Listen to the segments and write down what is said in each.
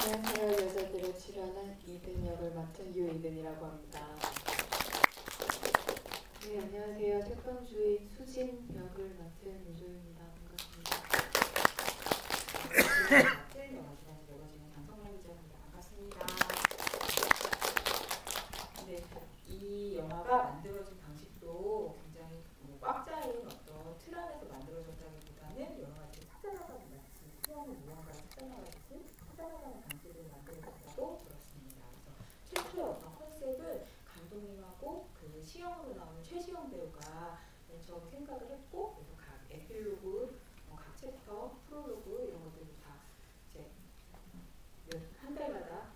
안녕하세요. 여자들의 출연한 이든 역을 맡은 유이든이라고 합니다. 네, 안녕하세요. 태권주의 수진 역을 맡은 유조입니다. 반갑습니다. 맡은 영화지라는 매거진의 장성란 기자입니다. 반갑습니다. 네, 이 영화가 만들어진 방식도 굉장히 꽉 짜인 어떤 틀 안에서 만들어졌다기보다는 여러 가지 찾아나가는 마치 수영을 무언가를 찾아나가는 방식으로 만들어졌다고 들었습니다. 그래서 최초의 어떤 컨셉을 감독님하고 그 시영으로 나오는 최시영 배우가 맨 처음 생각을 했고, 그래서 각 에필로그, 각 챕터, 프롤로그 이런 것들을 다 이제 한 달마다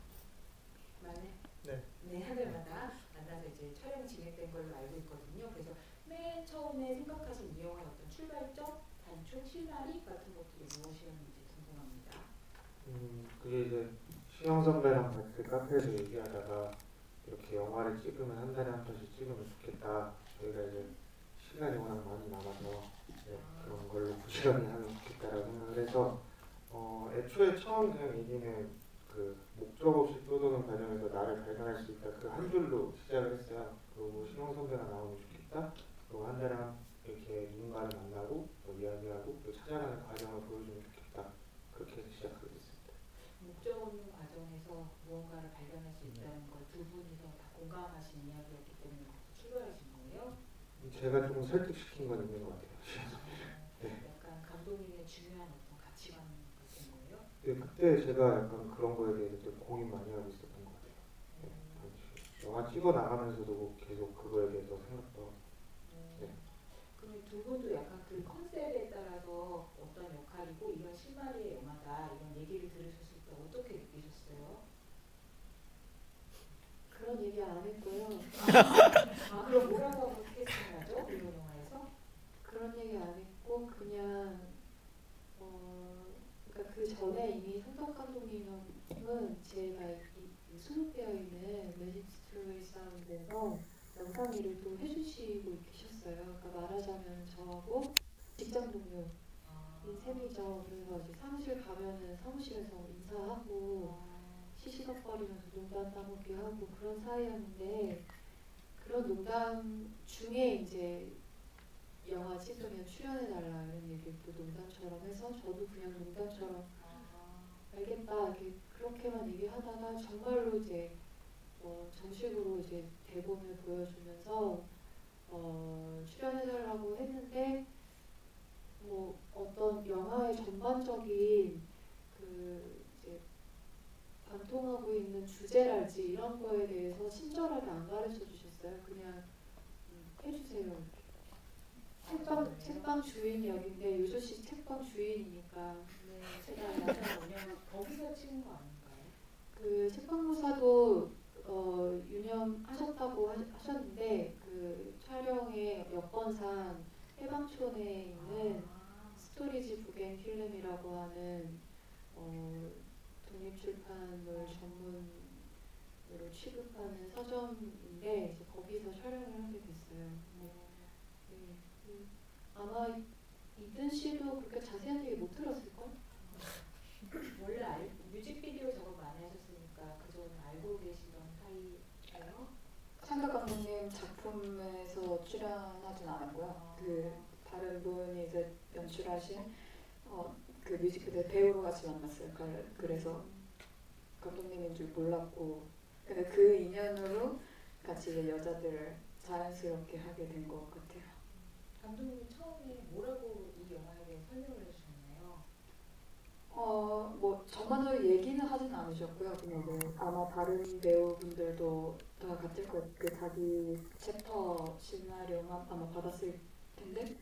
한 달마다 만나서 이제 촬영이 진행된 걸로 알고 있거든요. 그래서 맨 처음에 생각하신 이 영화의 어떤 출발점, 단초, 실마리 같은 것들이 무엇이었는지 궁금합니다. 그게 이제 시영 선배랑 같이 카페에서 얘기하다가 이렇게 영화를 찍으면 한 달에 한 편씩 찍으면 좋겠다. 저희가 이제 시간이 워낙 많이 남아서 그런 걸로 부지런히 하면 좋겠다라고 생각을 해서 애초에 처음 그냥 얘기는 그 목적 없이 떠도는 과정에서 나를 발견할 수 있다. 그 한 줄로 시작을 했어요. 그리고 시영 선배가 나오면 좋겠다. 그리고 한 달에 이렇게 누군가를 만나고 또 이야기하고 또 찾아가는 과정을 보여주면 좋겠다. 그렇게 해서 시작하게 됐습니다. 목적 없는 과정에서 무언가를 발견할 수 있다는 걸 두 분이서 다 공감하신 이야기였기 때문에 출발하신 거예요? 제가 좀 설득시킨 건 있는 것 같아요. 약간 감독님의 중요한 어떤 가치관 같은 거예요? 네, 그때 제가 약간 그런 거에 대해서 좀 고민 많이 하고 있었던 것 같아요. 영화 찍어 나가면서도 계속 그거에 대해서 생각도. 그럼 두 분도 약간 그 컨셉에 따라서 어떤 역할이고 이런 실마리의 영화다 이런 얘기를 들으셨을 때 어떻게 느끼셨어요? 그런 얘기 안 했고요. 그럼 뭐라고 하고 캐스팅하죠? 이런 영화에서? 그런 얘기 안 했고 그냥 그러니까 그 전에 이미 손덕 감독님은 제가 수록되어 있는 매직 스토리 사운드에서 영상 일을 또 해주시고 계셨어요. 그러니까 말하자면 저하고 직장 동료인 셈이죠. 그래서 이제 사무실 가면은 사무실에서 인사하고 시시각거리면서 농담 따먹기 하고 그런 사이였는데, 그런 농담 중에 이제 영화 찍으면 출연해달라 이런 얘기를 또 농담처럼 해서 저도 그냥 농담처럼 알겠다 이렇게 그렇게만 얘기하다가 정말로 이제 정식으로 이제 대본을 보여주면서 출연해달라고 했는데 뭐 어떤 영화의 전반적인 그 이제 관통하고 있는 주제랄지 이런 거에 대해서 친절하게 안 가르쳐 주셨어요. 그냥 해주세요 이렇게. 책방 주인 역인데 유조 씨 책방 주인이니까. 네, 제가 왜냐면 거기서 찍은 거 아닌가요? 그 책방무사도 유념하셨다고 하셨는데 그 촬영의 여건상 해방촌에 있는 스토리지 북앤 필름이라고 하는 독립출판물 전문으로 취급하는 서점인데 이제 거기서 촬영을 하게 됐어요. 아마 이든 씨도 그렇게 자세한 얘기 못 들었을걸? 원래 뮤직비디오 작업 많이 하셨으니까 그 전에 알고 계시던 사이예요? 창덕 감독님 작품에서 출연하진 않았고요. 그 다른 분이 이제 연출하신 그 뮤직비디오 배우로 같이 만났어요. 그래서 감독님인 줄 몰랐고, 근데 그 인연으로 같이 이제 여자들을 자연스럽게 하게 된 것 같아요. 감독님이 처음에 뭐라고 이 영화에 대해 설명을 해주셨나요? 뭐 전반적으로 얘기는 하진 않으셨고요. 그냥 뭐 아마 다른 배우분들도 다 같을 것, 그 자기 챕터 시나리오만 아마 받았을 텐데,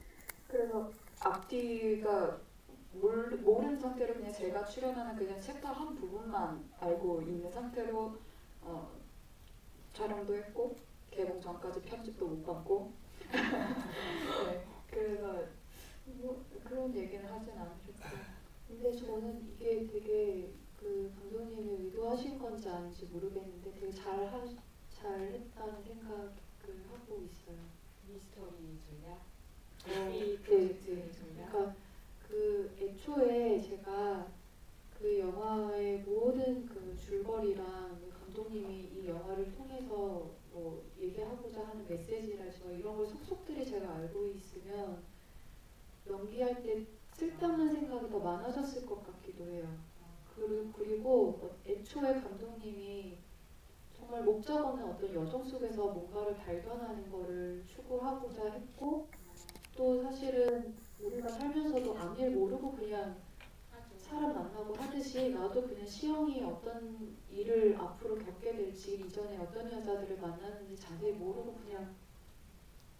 그래서 앞뒤가 모르는 상태로 그냥 제가 출연하는 그냥 챕터 한 부분만 알고 있는 상태로 촬영도 했고 개봉 전까지 편집도 못 받고 네, 그래서 뭐 그런 얘기는 하진 않으셨고. 근데 저는 이게 되게 그 감독님이 의도하신 건지 아닌지 모르겠는데 되게 잘했다는 생각을 하고 있어요. 미스터리 전략? 네. 전략? 그러니까 그 애초에 제가 그 영화의 모든 그 줄거리랑 감독님이 이 영화를 통해서 뭐 얘기하고자 하는 메시지랄지 이런 걸 속속들이 제가 알고 있으면 연기할 때 쓸데없는 생각이 더 많아졌을 것 같기도 해요. 그리고 애초에 감독님이 정말 목적 없는 어떤 여정 속에서 뭔가를 발견하는 거를 추구하고자 했고 또 사실은 우리가 살면서도 아무 일 모르고 그냥 사람 만나고 하듯이 나도 그냥 시영이 어떤 일을 앞으로 겪게 될지 이전에 어떤 여자들을 만났는지 자세히 모르고 그냥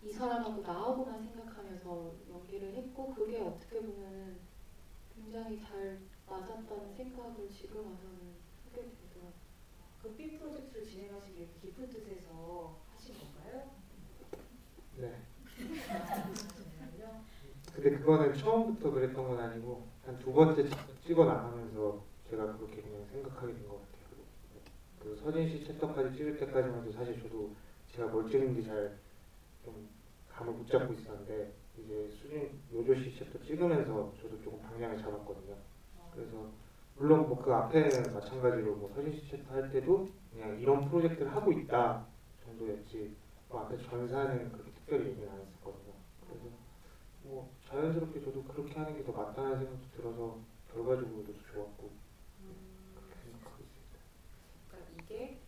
이 사람하고 나하고만 생각하면서 연기를 했고 그게 어떻게 보면은 굉장히 잘 맞았다는 생각을 지금 와서는 하게 되더라고요. 그 B 프로젝트를 진행하시기 위해 깊은 뜻에서 하신 건가요? 네. 정말요? 근데 그거는 처음부터 그랬던 건 아니고 한 두 번째 찍어 나가면서 제가 그렇게 그냥 생각하게 된 것 같아요. 그 서진 씨 챕터까지 찍을 때까지만 해도 사실 저도 제가 뭘 찍는지 잘 좀 감을 못 잡고 있었는데 이제 수진 요조 씨 챕터 찍으면서 저도 조금 방향을 잡았거든요. 그래서 물론 뭐 그 앞에는 마찬가지로 뭐 서진 씨 챕터 할 때도 그냥 이런 프로젝트를 하고 있다 정도였지 뭐 앞에 전사는 그렇게 특별히 얘기는 안 했었거든요. 그래서 뭐 자연스럽게 저도 그렇게 하는 게 더 맞다는 생각도 들어서 결과적으로도 좋았고 그렇게 생각하고 있습니다. 그러니까 이게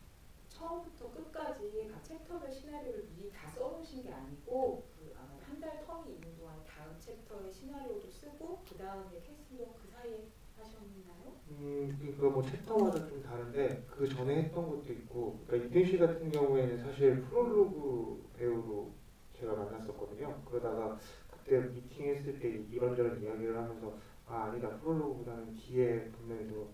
처음부터 끝까지 각 챕터별 시나리오를 미리 다 써놓으신 게 아니고 그 아마 한 달 텀이 있는 동안 다음 챕터의 시나리오도 쓰고 그 다음에 캐스팅도 그 사이에 하셨나요? 그거 뭐 챕터마다 좀 다른데 그 전에 했던 것도 있고 그러니까 이든 씨 같은 경우에는 사실 프롤로그 배우로 제가 만났었거든요. 그러다가 그때 미팅했을 때 이런저런 이야기를 하면서 아 아니다 프롤로그보다는 뒤에 분명히 더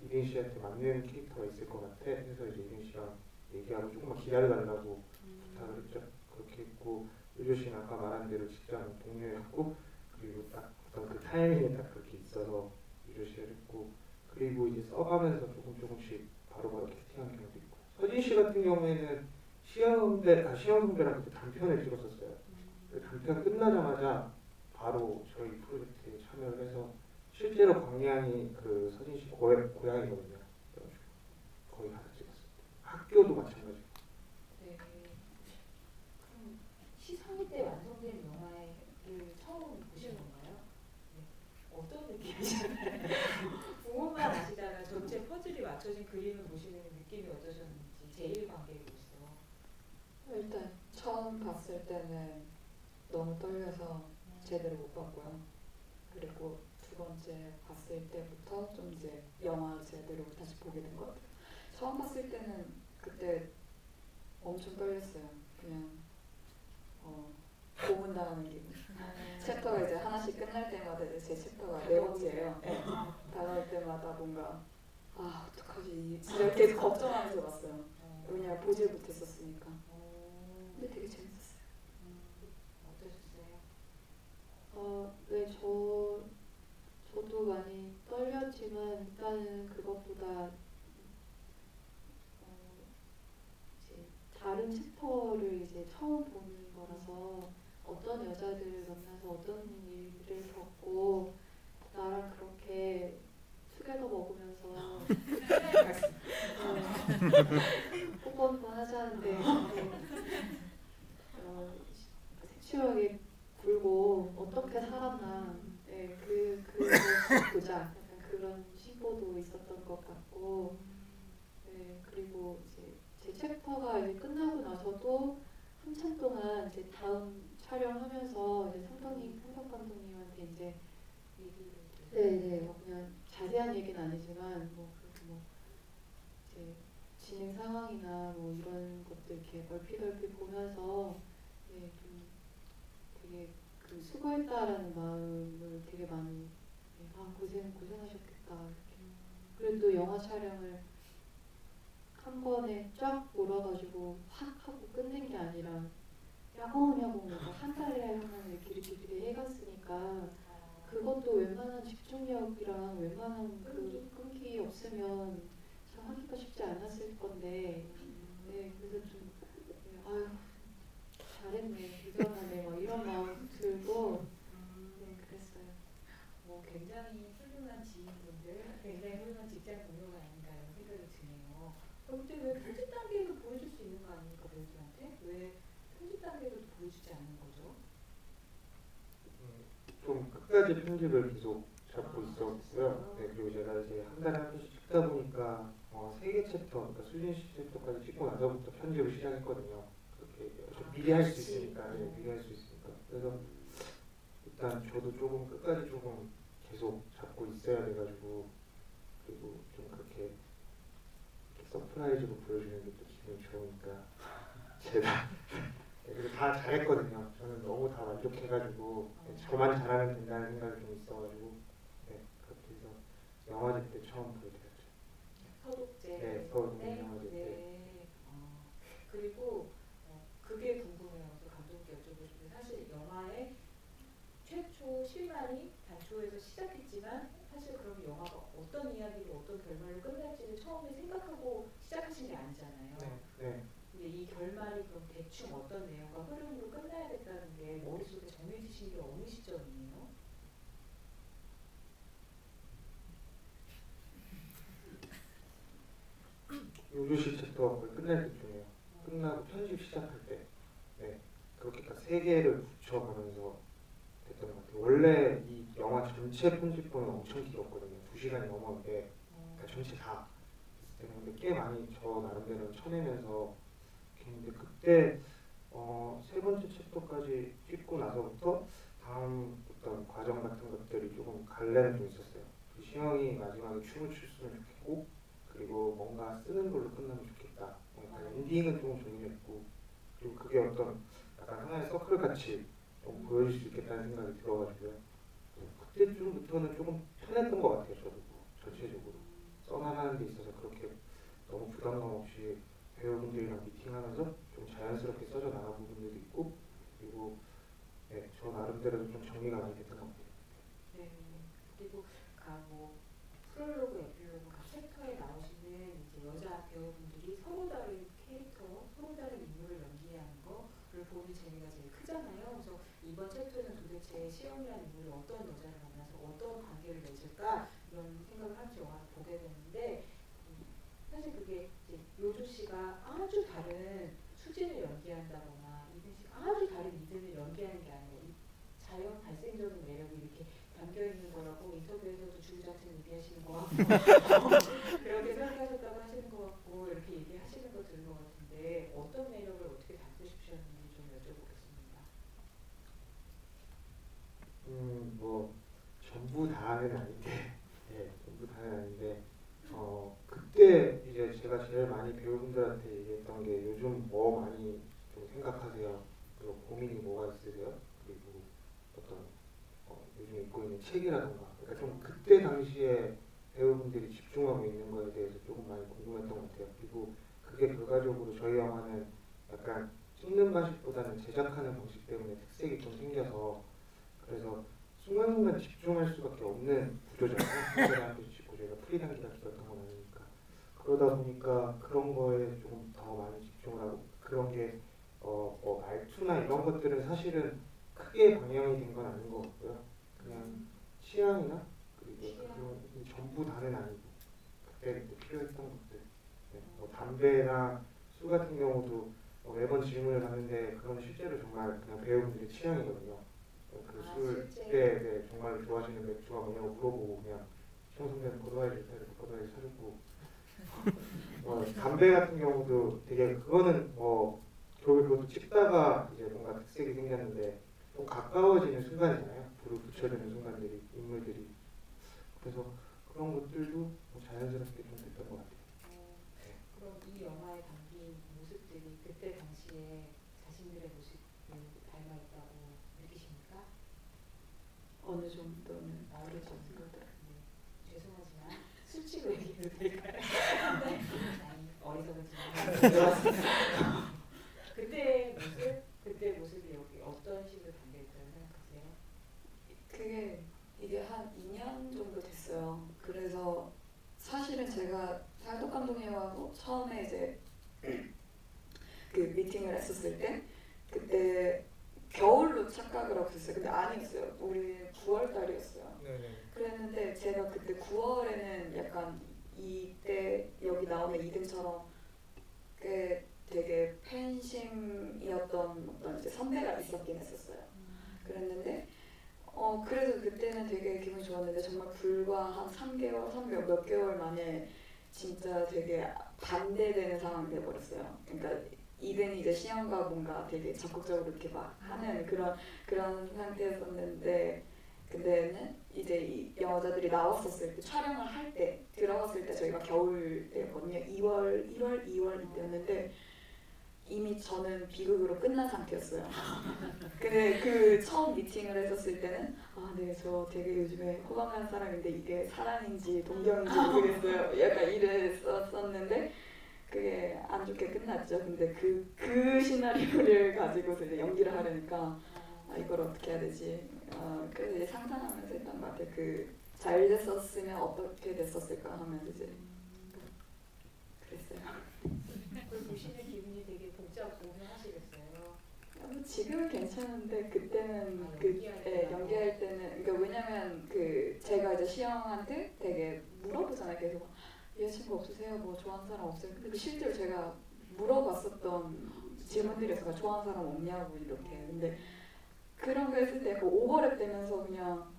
이든 씨한테 맞는 캐릭터가 있을 것 같아 해서 이제 이든 씨랑 얘기하고 조금만 기다려달라고 부탁을 했죠. 그렇게 했고 요조 씨는 아까 말한 대로 직장 동료였고 그리고 딱 어떤 그 타이밍에 딱 그렇게 있어서 요조 씨를 했고 그리고 이제 써가면서 조금씩 바로바로 캐스팅한 경우도 있고 서진 씨 같은 경우에는 시영 선배랑 그때 단편을 찍었었어요. 그 단편 끝나자마자 바로 저희 프로젝트에 참여를 해서 실제로 광양이 그 서진 씨 고향이거든요. 그래가지고 거기 가서 찍었어요. 학교도 마찬가지고. 네. 그럼 시상이 때 완성된 영화를 처음 보신 건가요? 네. 어떤 느낌이셨나요? 부모만 아시다가 전체 퍼즐이 맞춰진 그림을 보시는 느낌이 어떠셨는지 제일 관객으로서. 일단 처음 봤을 때는 너무 떨려서 제대로 못 봤고요. 그리고 두 번째 봤을 때부터 좀 이제 영화 제대로 다시 보게 된 것 같아요. 처음 봤을 때는 그때 엄청 떨렸어요. 그냥 고문당하는 기분. 챕터가 이제 하나씩 끝날 때마다 이제 제 챕터가 네 번째예요. 네. 다가올 때마다 뭔가 아 어떡하지 진짜 계속 걱정하면서 봤어요. 왜냐면 보질 못했었으니까. 근데 되게 재밌었어요. 어떠셨어요? 네, 저도 많이 떨렸지만 일단은 그것보다 이제 다른 챕터를 이제 처음 보는 거라서 어떤 여자들을 만나서 어떤 일을 겪고 나랑 그렇게 투게더 먹으면서 뽀뽀 하자는데 섹시하게 굴고 어떻게 살았나 그거 보자 약간 그런 신보도 있었던 것 같고 그리고 이제 제 챕터가 이제 끝나고 나서도 한참 동안 이제 다음 촬영하면서 이제 삼성 감독님한테 이제 네네 뭐 그냥 자세한 얘기는 아니지만 뭐 그렇게 뭐 이제 진행 상황이나 뭐 이런 것들 이렇게 얼핏 보면서 좀 되게 그 수고했다라는 마음을 되게 많이 고생하셨겠다 이렇게. 그래도 영화 촬영을 한 번에 쫙 몰아가지고 확 하고 끝낸 게 아니라 야공야공 한 달에 하나 이렇게 해갔으니까 그것도 웬만한 집중력이랑 웬만한 그 끈기 없으면 참 하기가 쉽지 않았을 건데 그래서 좀 아유 잘했네 대단하네 막 이런 마음 들고 그랬어요. 굉장히 훌륭한 지인분들, 굉장히 훌륭한 직장 동료가 아닌가 이런 생각이 드네요. 근데 왜 편집 단계에서 보여줄 수 있는 거 아닙니까 배우들한테? 왜 편집 단계에서도 보여주지 않는 거죠? 좀 끝까지 편집을 계속 잡고 있었고요. 네, 그리고 제가 이제 한 달에 한 편씩 찍다 보니까 3개 챕터, 그러니까 수진 씨 챕터까지 찍고 나서부터 편집을 시작했거든요. 그렇게 미리 할 수 있으니까, 네, 미리 할 수 있으니까. 그래서 일단 저도 조금 끝까지 조금 계속 잡고 있어야 돼가지고, 그리고 좀 그렇게 서프라이즈로 보여주는 게 또 기분이 좋으니까 제가 그리고 다 잘했거든요. 저는 너무 다 만족해가지고 저만 잘하면 된다는 생각이 좀 있어가지고 네, 그렇게 해서 영화제 때 처음 보여드렸죠. 서독제. 네, 서울동네 영화제 때. 네. 그리고 그게 궁금해요. 그래서 감독님께 여쭤보고 싶은데 사실 영화의 최초 실마리 단초에서 시작했지만 사실 그럼 영화가 어떤 이야기로 어떤 결말로 끝날지를 처음에 생각하고 시작하신 게 아니잖아요. 네. 근데 이 결말이 그럼 대충 어떤 내용과 흐름으로 끝나야겠다는 게 머릿속에 정해지신 게 어느 시점이에요? 요조시 챕터가 거의 끝날 때쯤이에요. 끝나고 편집 시작할 때. 네, 그렇게 딱 3개를 붙여가면서 됐던 것 같아요. 원래 이 영화 전체 편집본은 엄청 길었거든요. 2시간이 넘었는데 그러니까 전체 다. 근데 꽤 많이 저 나름대로 쳐내면서 했는데 그때 3번째 챕터까지 찍고 나서부터 다음 어떤 과정 같은 것들이 조금 갈래는 좀 있었어요. 그 시영이 마지막에 춤을 췄으면 좋겠고 그리고 뭔가 쓰는 걸로 끝나면 좋겠다. 약간 엔딩은 조금 정리했고 그리고 그게 어떤 약간 하나의 서클 같이 좀 보여줄 수 있겠다는 생각이 들어가지고요. 그때쯤부터는 조금 편했던 것 같아요. 저도 전체적으로 써나가는 데 있어서 그렇게 너무 부담감 없이 배우분들이랑 미팅하면서 좀 자연스럽게 써져 나간 부분들도 있고 그리고 네, 저 나름대로도 좀 정리가 많이 됐던 것 같아요. 네. 그리고 뭐 프롤로그, 에필로그 각 챕터에 나오시는 이제 여자 배우분들이 서로 다른 캐릭터, 서로 다른 인물을 연기하는 거를 보는 재미가 제일 크잖아요. 그래서 이번 챕터에는 도대체 시영이라는 인물이 어떤 여자를 만나서 어떤 관계를 맺을까 이런 생각을 하면서 영화를 보게 되는데 사실 그게 이제 요조 씨가 아주 다른 수진을 연기한다거나 이든 씨가 아주 다른 이든을 연기하는 게 아니라 이 자연 발생적인 매력이 이렇게 담겨 있는 거라고 인터뷰에서도 주구장창 얘기하시는 것 같고 그렇게 생각하셨다고 하시는 것 같고 이렇게 얘기하시는 거 들은 것 같은데 어떤 매력을 어떻게 담고 싶으셨는지 좀 여쭤보겠습니다. 뭐 전부 다는 아닌데, 네, 전부 다는 아닌데, 그때 이제 제가 제일 많이 배우분들한테 얘기했던 게 요즘 뭐 많이 좀 생각하세요. 그리고 고민이 뭐가 있으세요? 그리고 어떤 요즘 읽고 있는 책이라던가, 그러니까 좀 그때 당시에 배우분들이 집중하고 있는 거에 대해서 조금 많이 궁금했던 것 같아요. 그리고 그게 결과적으로 저희 영화는 약간 찍는 방식보다는 제작하는 방식 때문에 특색이 좀 생겨서 그래서 순간순간 집중할 수밖에 없는 구조잖아요. 카메라도 찍고 저희가 프리단기가 길었던 건 아니니까 그러다 보니까 그런 거에 조금 더 많이 집중을 하고 그런 게 뭐 말투나 이런 것들은 사실은 크게 방영이 된 건 아닌 것 같고요. 그냥 취향이나 그리고 그런 전부 다는 아니고 그때 필요했던 것들 네. 뭐 담배나 술 같은 경우도 매번 질문을 받는데 그건 실제로 정말 그냥 배우분들의 취향이거든요. 그 술 때 정말 좋아하시는 맥주가 뭐냐고 물어보고 그냥 시영 선배는 고도와이 좋다 해서 고도와이 사줬고 담배 같은 경우도 되게 그거는 그것도 찍다가 이제 뭔가 특색이 생겼는데 좀 가까워지는 순간이잖아요. 불을 붙여주는 순간들이 인물들이 그래서 그런 것들도 자연스럽게 좀 됐던 것 같아요. 그럼 이 영화에 담긴 모습들이 그때 당시에 자신들의 모습을 닮아있다고 느끼십니까? 어느 정도는 그러지 않을까. 죄송하지만 수치로 얘기해도 될까요? 어리석은 질문을 그때 모습이 여기 어떤 식으로 담겨있다고 생각하세요? 이게 한 2년 정도 됐어요. 그래서 사실은 제가 살독 감독님하고 처음에 이제 그 미팅을 했었을 때 그때 겨울로 착각을 하고 있었어요. 근데 아니었어요. 우리 9월 달이었어요. 네네. 그랬는데 제가 그때 9월에는 약간 이때 여기 나오는 이든처럼 선배가 있었긴 했었어요. 그랬는데 그래도 그때는 되게 기분이 좋았는데 정말 불과 한 3개월 몇 개월 만에 진짜 되게 반대되는 상황이 돼버렸어요. 그러니까 이든 이제 시험과 뭔가 되게 적극적으로 이렇게 막 하는 그런 상태였었는데 그때는 이제 이 영화자들이 나왔었을 때 촬영을 할 때 들어갔을 때 저희가 겨울 때였거든요. 1월, 2월 이때였는데 이미 저는 비극으로 끝난 상태였어요. 근데 그 처음 미팅을 했었을 때는 네, 저 되게 요즘에 호감하는 사람인데 이게 사랑인지 동경인지 모르겠어요. 약간 이랬었는데 그게 안 좋게 끝났죠. 근데 그 시나리오를 가지고서 이제 연기를 하려니까 이걸 어떻게 해야 되지? 그래서 이제 상상하면서 했던 것 같아요. 잘 됐었으면 어떻게 됐었을까 하면서 이제 그랬어요. 그걸 보시는 기분이 되게 복잡하시겠어요. 지금은 괜찮은데 그때는 연기할 때는 그러니까 왜냐면 제가 이제 시영한테 되게 물어보잖아요. 계속 여자친구 없으세요? 뭐 좋아하는 사람 없어요? 근데 실제로 제가 물어봤었던 질문들이 있어요. 좋아하는 사람 없냐고 이렇게. 근데 그런 거 했을 때 약간 오버랩 되면서 그냥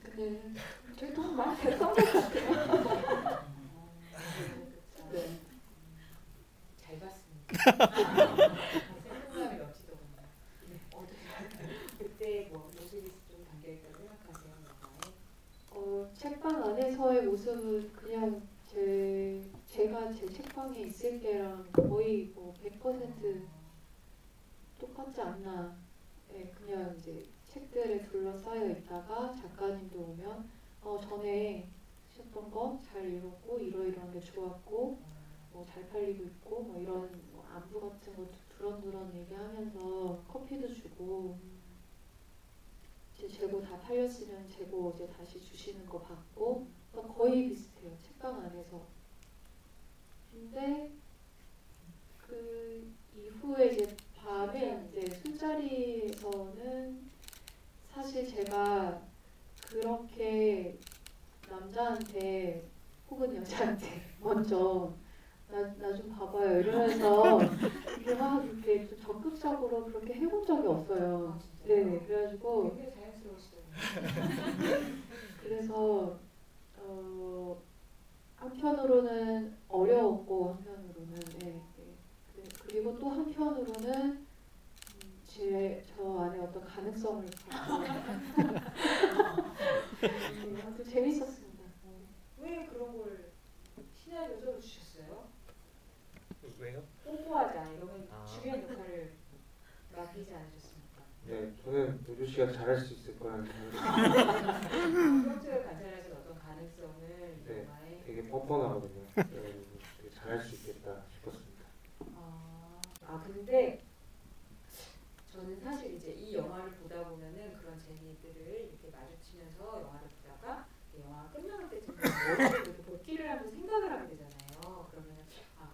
근데 저희 돈 많이 됐던 것 같아요. 네. 잘 봤습니다. 생각감이 넘치더군요. 그때 뭐 모습이 좀 담겨있다고 생각하세요? 영화에? 책방 안에서의 모습은 그냥 제가 제 책방에 있을 때랑 거의 뭐 100% 똑같지 않나. 네, 그냥 이제 책들에 둘러싸여 있다가 작가님도 오면 전에 쓰셨던 거 잘 읽었고 이러이러한 게 좋았고 뭐 잘 팔리고 있고 뭐 이런 뭐 안부 같은 것도 두런두런 얘기하면서 커피도 주고 이제 재고 다 팔렸으면 재고 이제 다시 주시는 거 받고 거의 비슷해요. 책방 안에서. 근데 그 이후에 이제 밤에 이제 술자리에서는 사실 제가 그렇게 남자한테 혹은 여자한테 먼저 나 좀 봐봐요 이러면서 이렇게 막 이렇게 좀 적극적으로 그렇게 해본 적이 없어요. 네, 그래가지고 굉장히 자연스러우시더라고요. 그래서 한편으로는 어려웠고 한편으로는 그리고 또 한편으로는 저 안에 어떤 가능성을 봤고 아무튼 재밌었습니다. 왜 그런 걸 시나리오 써주셨어요? 왜요? 뽀뽀하자 이러면 중요한 역할을 맡기지 않으셨습니까? 네, 저는 노조 씨가 잘할 수 있을 거라는 생각이 평소에 관찰하신 어떤 가능성을 이 네. 영화에 되게 뻔뻔하거든요. 그래가지고 되게 잘할 수 있겠다 싶었습니다. 근데 저는 사실 이제 이 영화를 보다 보면은 그런 재미들을 이렇게 마주치면서 영화를 보다가 영화가 끝나갈 때쯤 머릿속에 복귀를 하면서 생각을 하게 되잖아요. 그러면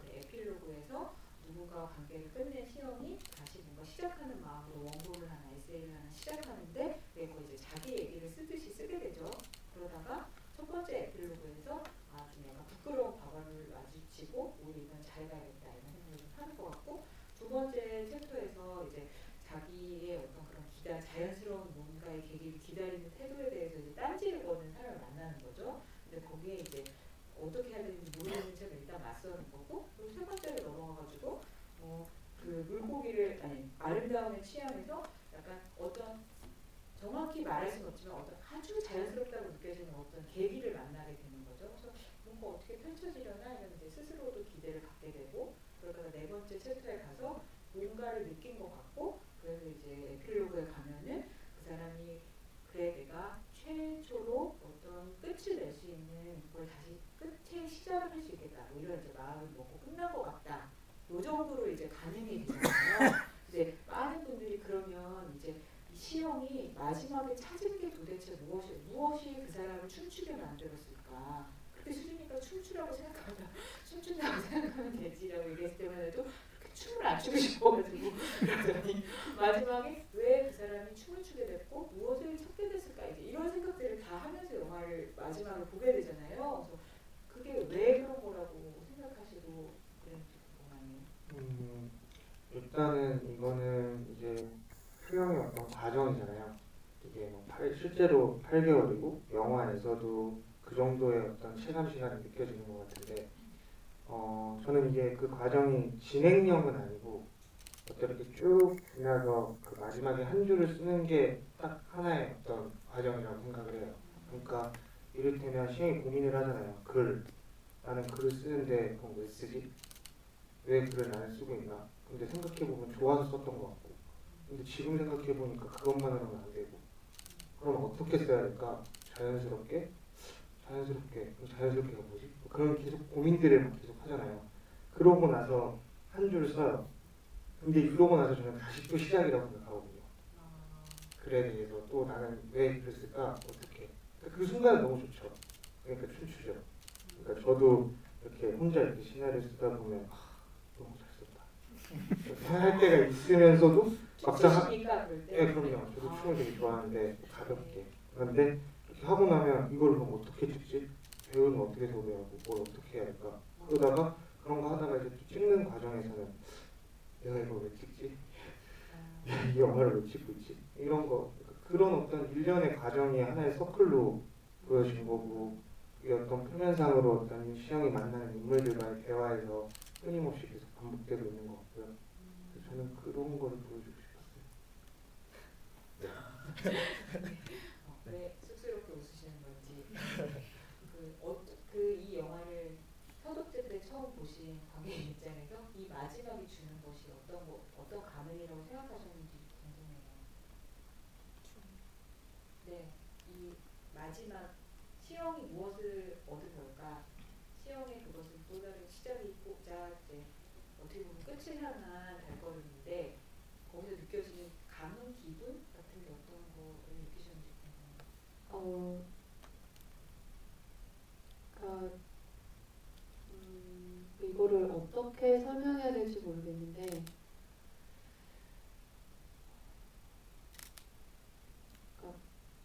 그래 에필로그에서 누군가와 관계를 끝낸 시험이 다시 뭔가 시작하는 마음으로 원고를 하나 에세이를 하나 시작하는데 거의 이제 자기 얘기를 쓰듯이 쓰게 되죠. 그러다가 첫 번째 에필로그에서 좀 약간 부끄러운 과거를 마주치고 오히려 이건 잘 가야겠다 이런 생각을 좀 하는 것 같고 두 번째 챕터에서 이제 자기의 어떤 그런 자연스러운 뭔가의 계기를 기다리는 태도에 대해서 이제 딴지를 거는 사람을 만나는 거죠. 근데 거기에 이제 어떻게 해야 되는지 모르는 채로 일단 맞서는 거고 그리고 세 번째로 넘어가가지고 그 물고기를 아름다움에 취하면서 약간 어떤 정확히 말할 수는 없지만 어떤 아주 자연스럽다고 느껴지는 어떤 계기를 만나게 되는 거죠. 그래서 뭔가 어떻게 펼쳐지려나 이런 이제 스스로도 기대를 갖게 되고 그러다가 네 번째 챕터에 가서 뭔가를 느낀 것 같고 그래서 이제 에필로그에 가면은 그 사람이 그래 내가 최초로 어떤 끝을 낼 수 있는 걸 다시 끝에 시작을 할 수 있겠다 뭐 이런 이제 마음을 먹고 끝난 것 같다 요 정도로 이제 가능이 되잖아요. 이제 많은 분들이 그러면 이제 이 시험이 마지막에 찾은 게 도대체 무엇이 그 사람을 춤추게 만들었을까? 그렇게 수준이니까 춤추라고 생각하면 춤춘다고 생각하면 되지라고 얘기했을 때만 해도 춤을 안 추고 싶어가지고 그러더니 마지막에 왜 그 사람이 춤을 추게 됐고 무엇을 찾게 됐을까 이제 이런 생각들을 다 하면서 영화를 마지막에 보게 되잖아요. 그래서 그게 왜 그런 거라고 생각하시고 그랬는지 궁금하네요. 일단은 이거는 이제 8개월이고 영화에서도 그 정도의 어떤 체감 시간이 느껴지는 것 같은데 저는 이게 그 과정이 진행형은 아니고 이렇게 쭉 지나서 그 마지막에 한 줄을 쓰는 게 딱 하나의 어떤 과정이라고 생각을 해요. 그러니까 이를테면 시영이 고민을 하잖아요. 나는 글을 쓰는데 그럼 왜 쓰지? 왜 글을 나는 쓰고 있나? 근데 생각해보면 좋아서 썼던 것 같고, 근데 지금 생각해보니까 그것만으로는 안 되고, 그럼 어떻게 써야 될까? 자연스럽게 뭐지? 그런 계속 고민들을 계속 하잖아요. 그러고 나서 한 줄 써요. 근데 이러고 나서 저는 다시 또 시작이라고 생각하거든요. 글에 대해서 또 나는 왜 글을 쓸까? 어떻게? 그 순간은 너무 좋죠. 그러니까 춤추죠. 그러니까 저도 이렇게 혼자 이렇게 시나리오 쓰다 보면 너무 잘 썼다. 생각할 때가 있으면서도 막상 네, 그럼요. 저도 춤을 되게 좋아하는데 가볍게. 그런데 이렇게 하고 나면 이걸 그럼 어떻게 찍지? 배우는 어떻게 도배하고 뭘 어떻게 해야 할까? 그러다가 그런 거 하다가 이제 또 찍는 과정에서는 내가 이걸 왜 찍지? 이 영화를 왜 찍고 있지? 이런 거 그런 어떤 일련의 과정이 하나의 서클로 보여진 거고 이 어떤 표면상으로 어떤 시영이 만나는 인물들과의 대화에서 끊임없이 계속 반복되고 있는 것 같고요. 그래서 저는 그런 거를 보여주고 싶었어요. 왜 쑥스럽게 웃으시는 건지 이 영화를 서독제 때 처음 보신 관객 입장에서 이 마지막이 주는 것이 어떤 감흥이라고 생각하셨는지 궁금해요. 네, 이 마지막 시영이 무엇을 얻을까? 시영의 그것은 또 다른 시작이고자 이제 어떻게 보면 끝을 향한 발걸음인데 거기서 느껴지는 감흥, 기분 같은 게 어떤 거를 느끼셨는지 궁금해요. 이거를 어떻게 설명해야 될지 모르겠는데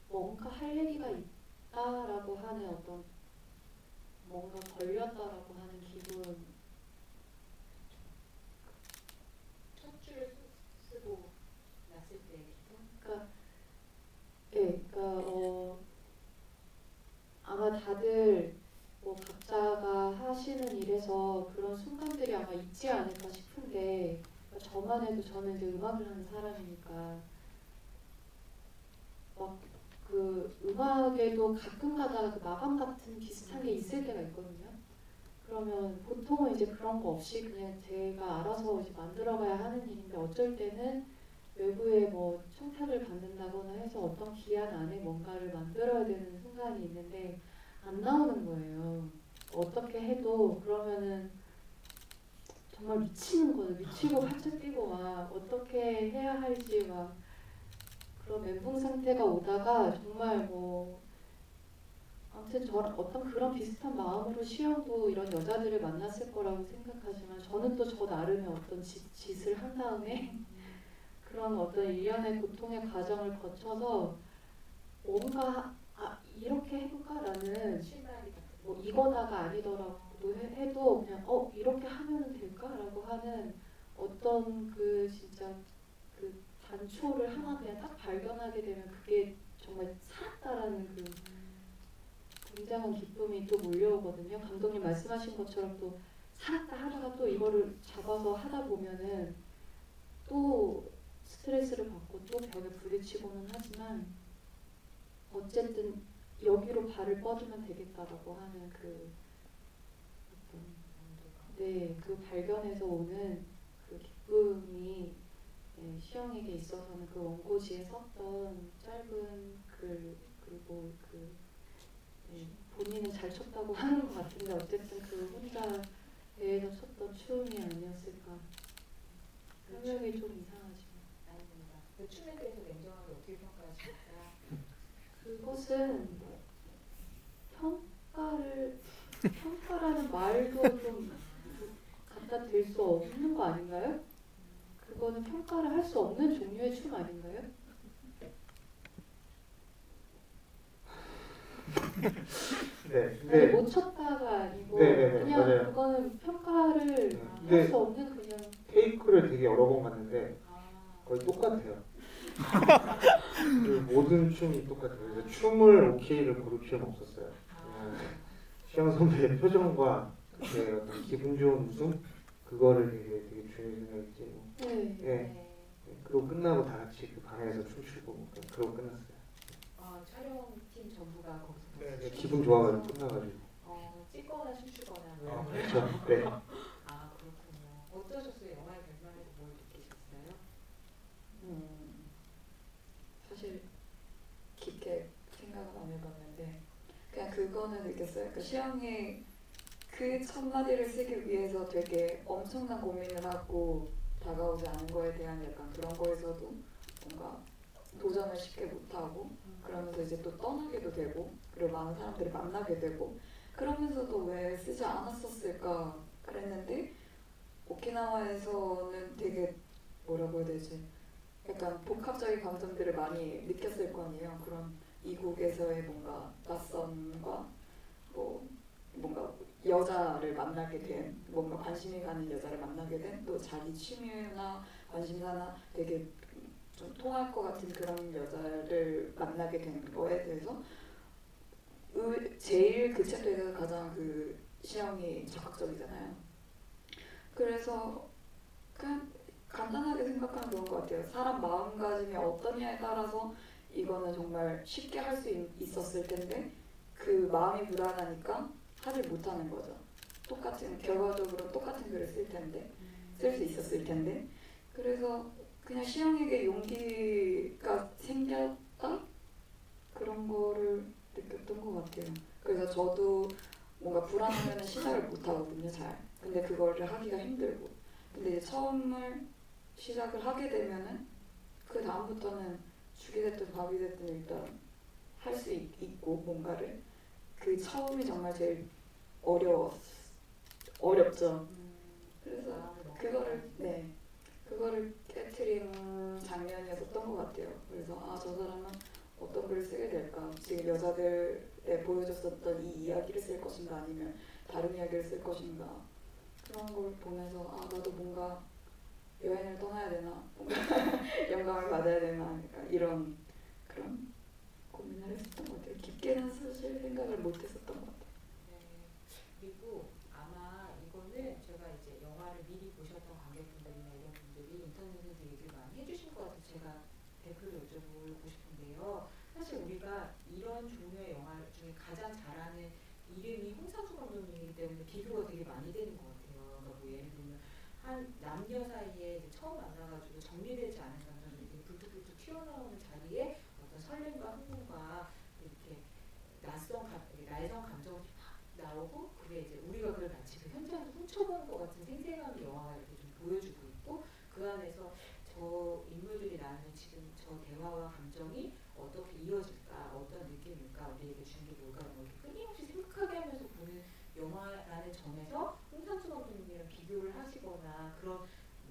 뭔가 할 얘기가 있다라고 하는 어떤 뭔가 걸렸다라고 하는 기분. 첫 줄을 쓰고 났을 때의 기분? 아마 다들 뭐 각자가 하시는 일에서 그런 순간들이 아마 있지 않을까 싶은데 저만 해도 저는 이제 음악을 하는 사람이니까 막 그 음악에도 가끔 가다가 그 마감 같은 비슷한 게 있을 때가 있거든요. 그러면 보통은 이제 그런 거 없이 그냥 제가 알아서 이제 만들어가야 하는 일인데 어쩔 때는 외부에 뭐 청탁을 받는다거나 해서 어떤 기한 안에 뭔가를 만들어야 되는 순간이 있는데 안 나오는 거예요. 어떻게 해도 그러면은 정말 미치는 거예요. 미치고 팔짱 끼고 막 어떻게 해야 할지 막 그런 멘붕 상태가 오다가 정말 뭐 아무튼 저랑 어떤 그런 비슷한 마음으로 시영도 이런 여자들을 만났을 거라고 생각하지만 저는 또 저 나름의 어떤 짓을 한 다음에 그런 어떤 일련의 고통의 과정을 거쳐서 뭔가 이렇게 해볼까라는 뭐 이거다가 아니더라도 해도 그냥 이렇게 하면 될까라고 하는 어떤 그 진짜 그 단초를 하나 그냥 딱 발견하게 되면 그게 정말 살았다라는 그 굉장한 기쁨이 또 몰려오거든요. 감독님 말씀하신 것처럼 또 살았다 하다가 또 이거를 잡아서 하다 보면은 또 스트레스를 받고 또 벽에 부딪히고는 하지만 어쨌든 여기로 발을 뻗으면 되겠다라고 하는 그 그 발견에서 오는 그 기쁨이 시영에게 있어서는 그 원고지에 썼던 짧은 글 그리고 본인은 잘 쳤다고 하는 것 같은데 어쨌든 그 혼자 배에서 쳤던 춤이 아니었을까. 설명이 좀 이상하지만 아닙니다. 그 춤에 대해서 냉정하게 어떻게 평가하십니까? 그것은 평가라는 말도 좀 갖다 댈 수 없는 거 아닌가요? 그거는 평가를 할 수 없는 종류의 춤 아닌가요? 네, 아니, 못 쳤다가 아니고 그냥 맞아요. 그거는 평가를 할 수 없는 그냥 테이크를 되게 여러 번 봤는데 거의 똑같아요. 그 모든 춤이 똑같아요. 그래서 춤을 오케이를 고를 필요가 없었어요. 아, 시영 선배의 표정과 그 어떤 기분 좋은 웃음 그거를 되게 중요히 생각했지. 뭐. 네. 예. 네. 그리고 끝나고 다 같이 그 방에서 춤추고 뭐 그러고 끝났어요. 촬영팀 전부가 거기서 네, 같이 네, 기분 좋아가지고 끝나가지고. 찍거나 춤추거나 뭐 이런 거. 그렇죠. 네. 아 그렇군요. 어떠셨어요? 영화의 결말에서 뭘 느끼셨어요? 사실 깊게 생각은 안 해봤는데 그냥 그거는 느꼈어요. 그 시영이 그 첫 마디를 쓰기 위해서 되게 엄청난 고민을 하고 다가오지 않은 거에 대한 약간 그런 거에서도 뭔가 도전을 쉽게 못하고 그러면서 이제 또 떠나게도 되고 그리고 많은 사람들을 만나게 되고 그러면서도 왜 쓰지 않았었을까 그랬는데 오키나와에서는 되게 뭐라고 해야 되지 약간 복합적인 감정들을 많이 느꼈을 거 아니에요. 그런 이국에서의 뭔가 낯선과 뭐 뭔가 여자를 만나게 된 뭔가 관심이 가는 여자를 만나게 된 또 자기 취미나 관심사나 되게 좀 통할 것 같은 그런 여자를 만나게 된 거에 대해서 제일 그 챕터에서 가장 그 시영이 적극적이잖아요. 그래서 그냥 간단하게 생각하면 좋은 것 같아요. 사람 마음가짐이 어떠냐에 따라서 이거는 정말 쉽게 할 수 있었을 텐데 그 마음이 불안하니까 하질 못하는 거죠. 똑같은 결과적으로 똑같은 글을 쓸 텐데 쓸 수 있었을 텐데 그래서 그냥 시영에게 용기가 생겼다 그런 거를 느꼈던 것 같아요. 그래서 저도 뭔가 불안하면 시작을 못 하거든요, 잘. 근데 그거를 하기가 힘들고. 근데 이제 처음을 시작을 하게 되면은 그 다음부터는 죽이 됐든 밥이 됐든 일단 할 수 있고 뭔가를 그 처음이 정말 제일 어렵죠. 그래서 그거를 깨트린 장면이었던 것 같아요. 그래서 아 저 사람은 어떤 글을 쓰게 될까? 지금 여자들에 보여줬었던 이 이야기를 쓸 것인가 아니면 다른 이야기를 쓸 것인가 그런 걸 보면서 아 나도 뭔가 여행을 떠나야 되나 뭔가 영감을 받아야 되나 이런 그런 고민을 했었던 것 같아요. 깊게는 사실 생각을 못했었던 것 같아요. 네. 그리고 아마 이거는 제가 이제 영화를 미리 보셨던 관객분들이나 이런 분들이 인터넷에서 얘기를 많이 해주신 것 같아서 제가 댓글을 여쭤보고 싶은데요. 사실 우리가 이런 종류의 영화 중에 가장 잘하는 이름이 홍상수 감독님이기 때문에 비교가 되게 많이 되는 것 같아요. 그러니까 뭐 예를 들면 한 남녀 사이에 이제 처음 만나가지고 정리되지 않은 감정이 이렇게 불뚝불뚝 튀어나오는 자리에 어떤 설렘과 흥분과 이렇게 날성 감정이 막 나오고 그게 이제 우리가 그걸 마치 그 현장을 훔쳐보는 것 같은 생생함이 영화가 이렇게 좀 보여주고 있고 그 안에서 저 인물들이 나누는 지금 저 대화와 감정이 어떻게 이어질까 어떤 느낌일까 우리에게 주는 게 뭘까 이런 걸 이렇게 끊임없이 생각하게 하면서 보는 영화라는 점에서 홍상수 감독님이랑 비교를 하시거나 그런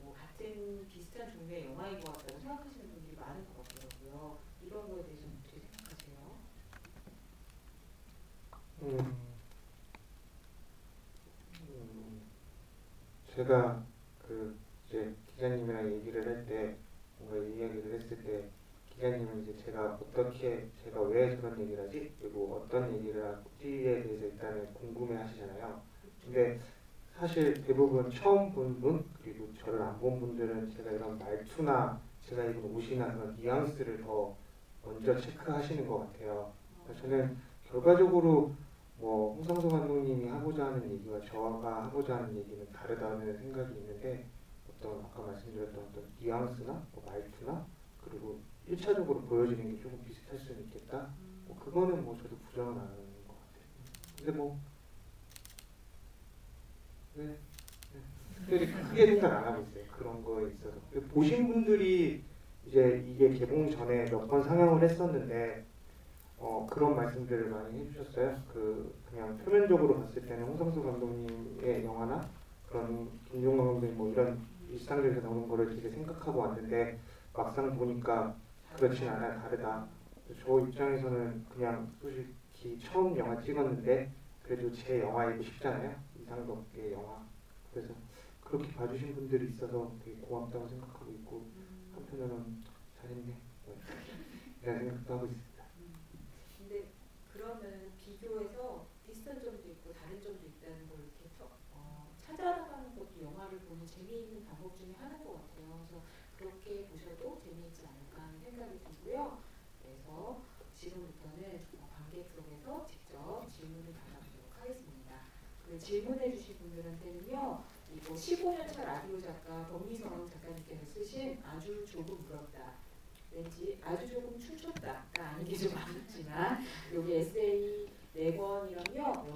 뭐 같은 비슷한 종류의 영화인 것 같다고 생각하시는 분들이 많은 것 같더라고요. 이런 거에 대해서는 어떻게 생각하세요? 제가 그 이제 기자님이랑 얘기를 할 때 뭔가 이야기를 했을 때 기자님은 이제 제가 어떻게 제가 왜 그런 얘기를 하지 그리고 어떤 얘기를 할지에 대해서 일단은 궁금해하시잖아요. 근데 사실 대부분 처음 본 분 그리고 저를 안 본 분들은 제가 이런 말투나 제가 입은 옷이나 그런 뉘앙스를 더 먼저 체크하시는 것 같아요. 그래서 저는 결과적으로 뭐 홍상수 감독님이 하고자 하는 얘기와 저가 하고자 하는 얘기는 다르다는 생각이 있는데 어떤 아까 말씀드렸던 어떤 뉘앙스나 뭐 말투나 그리고 1차적으로 보여지는 게 조금 비슷할 수는 있겠다. 뭐 그거는 뭐 저도 부정은 안 하는 것 같아요. 근데 뭐 네. 특별히 크게 생각 안 하고 있어요. 그런 거에 있어서. 보신 분들이 이제 이게 개봉 전에 몇 번 상영을 했었는데 그런 말씀들을 많이 해주셨어요. 그냥 표면적으로 봤을 때는 홍상수 감독님의 영화나 그런 김종관 감독님 뭐 이런 일상적에서 나오는 거를 되게 생각하고 왔는데 막상 보니까 그렇진 않아요. 다르다. 저 입장에서는 그냥 솔직히 처음 영화 찍었는데 그래도 제 영화이고 싶잖아요. 이상덕의 영화. 그래서 그렇게 봐주신 분들이 있어서 되게 고맙다고 생각하고 있고 한편으로는 잘했네 이런 생각도 하고 있습니다. 그러면 비교해서 비슷한 점도 있고 다른 점도 있다는 걸 이렇게 찾아나가는 것도 영화를 보는 재미있는 방법 중에 하나인 것 같아요. 그래서 그렇게 보셔도 재미있지 않을까 하는 생각이 들고요. 그래서 지금부터는 관객석에서 직접 질문을 받아보도록 하겠습니다. 그 질문해 주신 분들한테는요, 이거 15년차 라디오 작가 범미성 작가님께서 쓰신 아주 조금 울었다, 왠지 아주 조금 춤췄다가 아니기 좀 아쉽지만 여기 에세이 4권이랑요,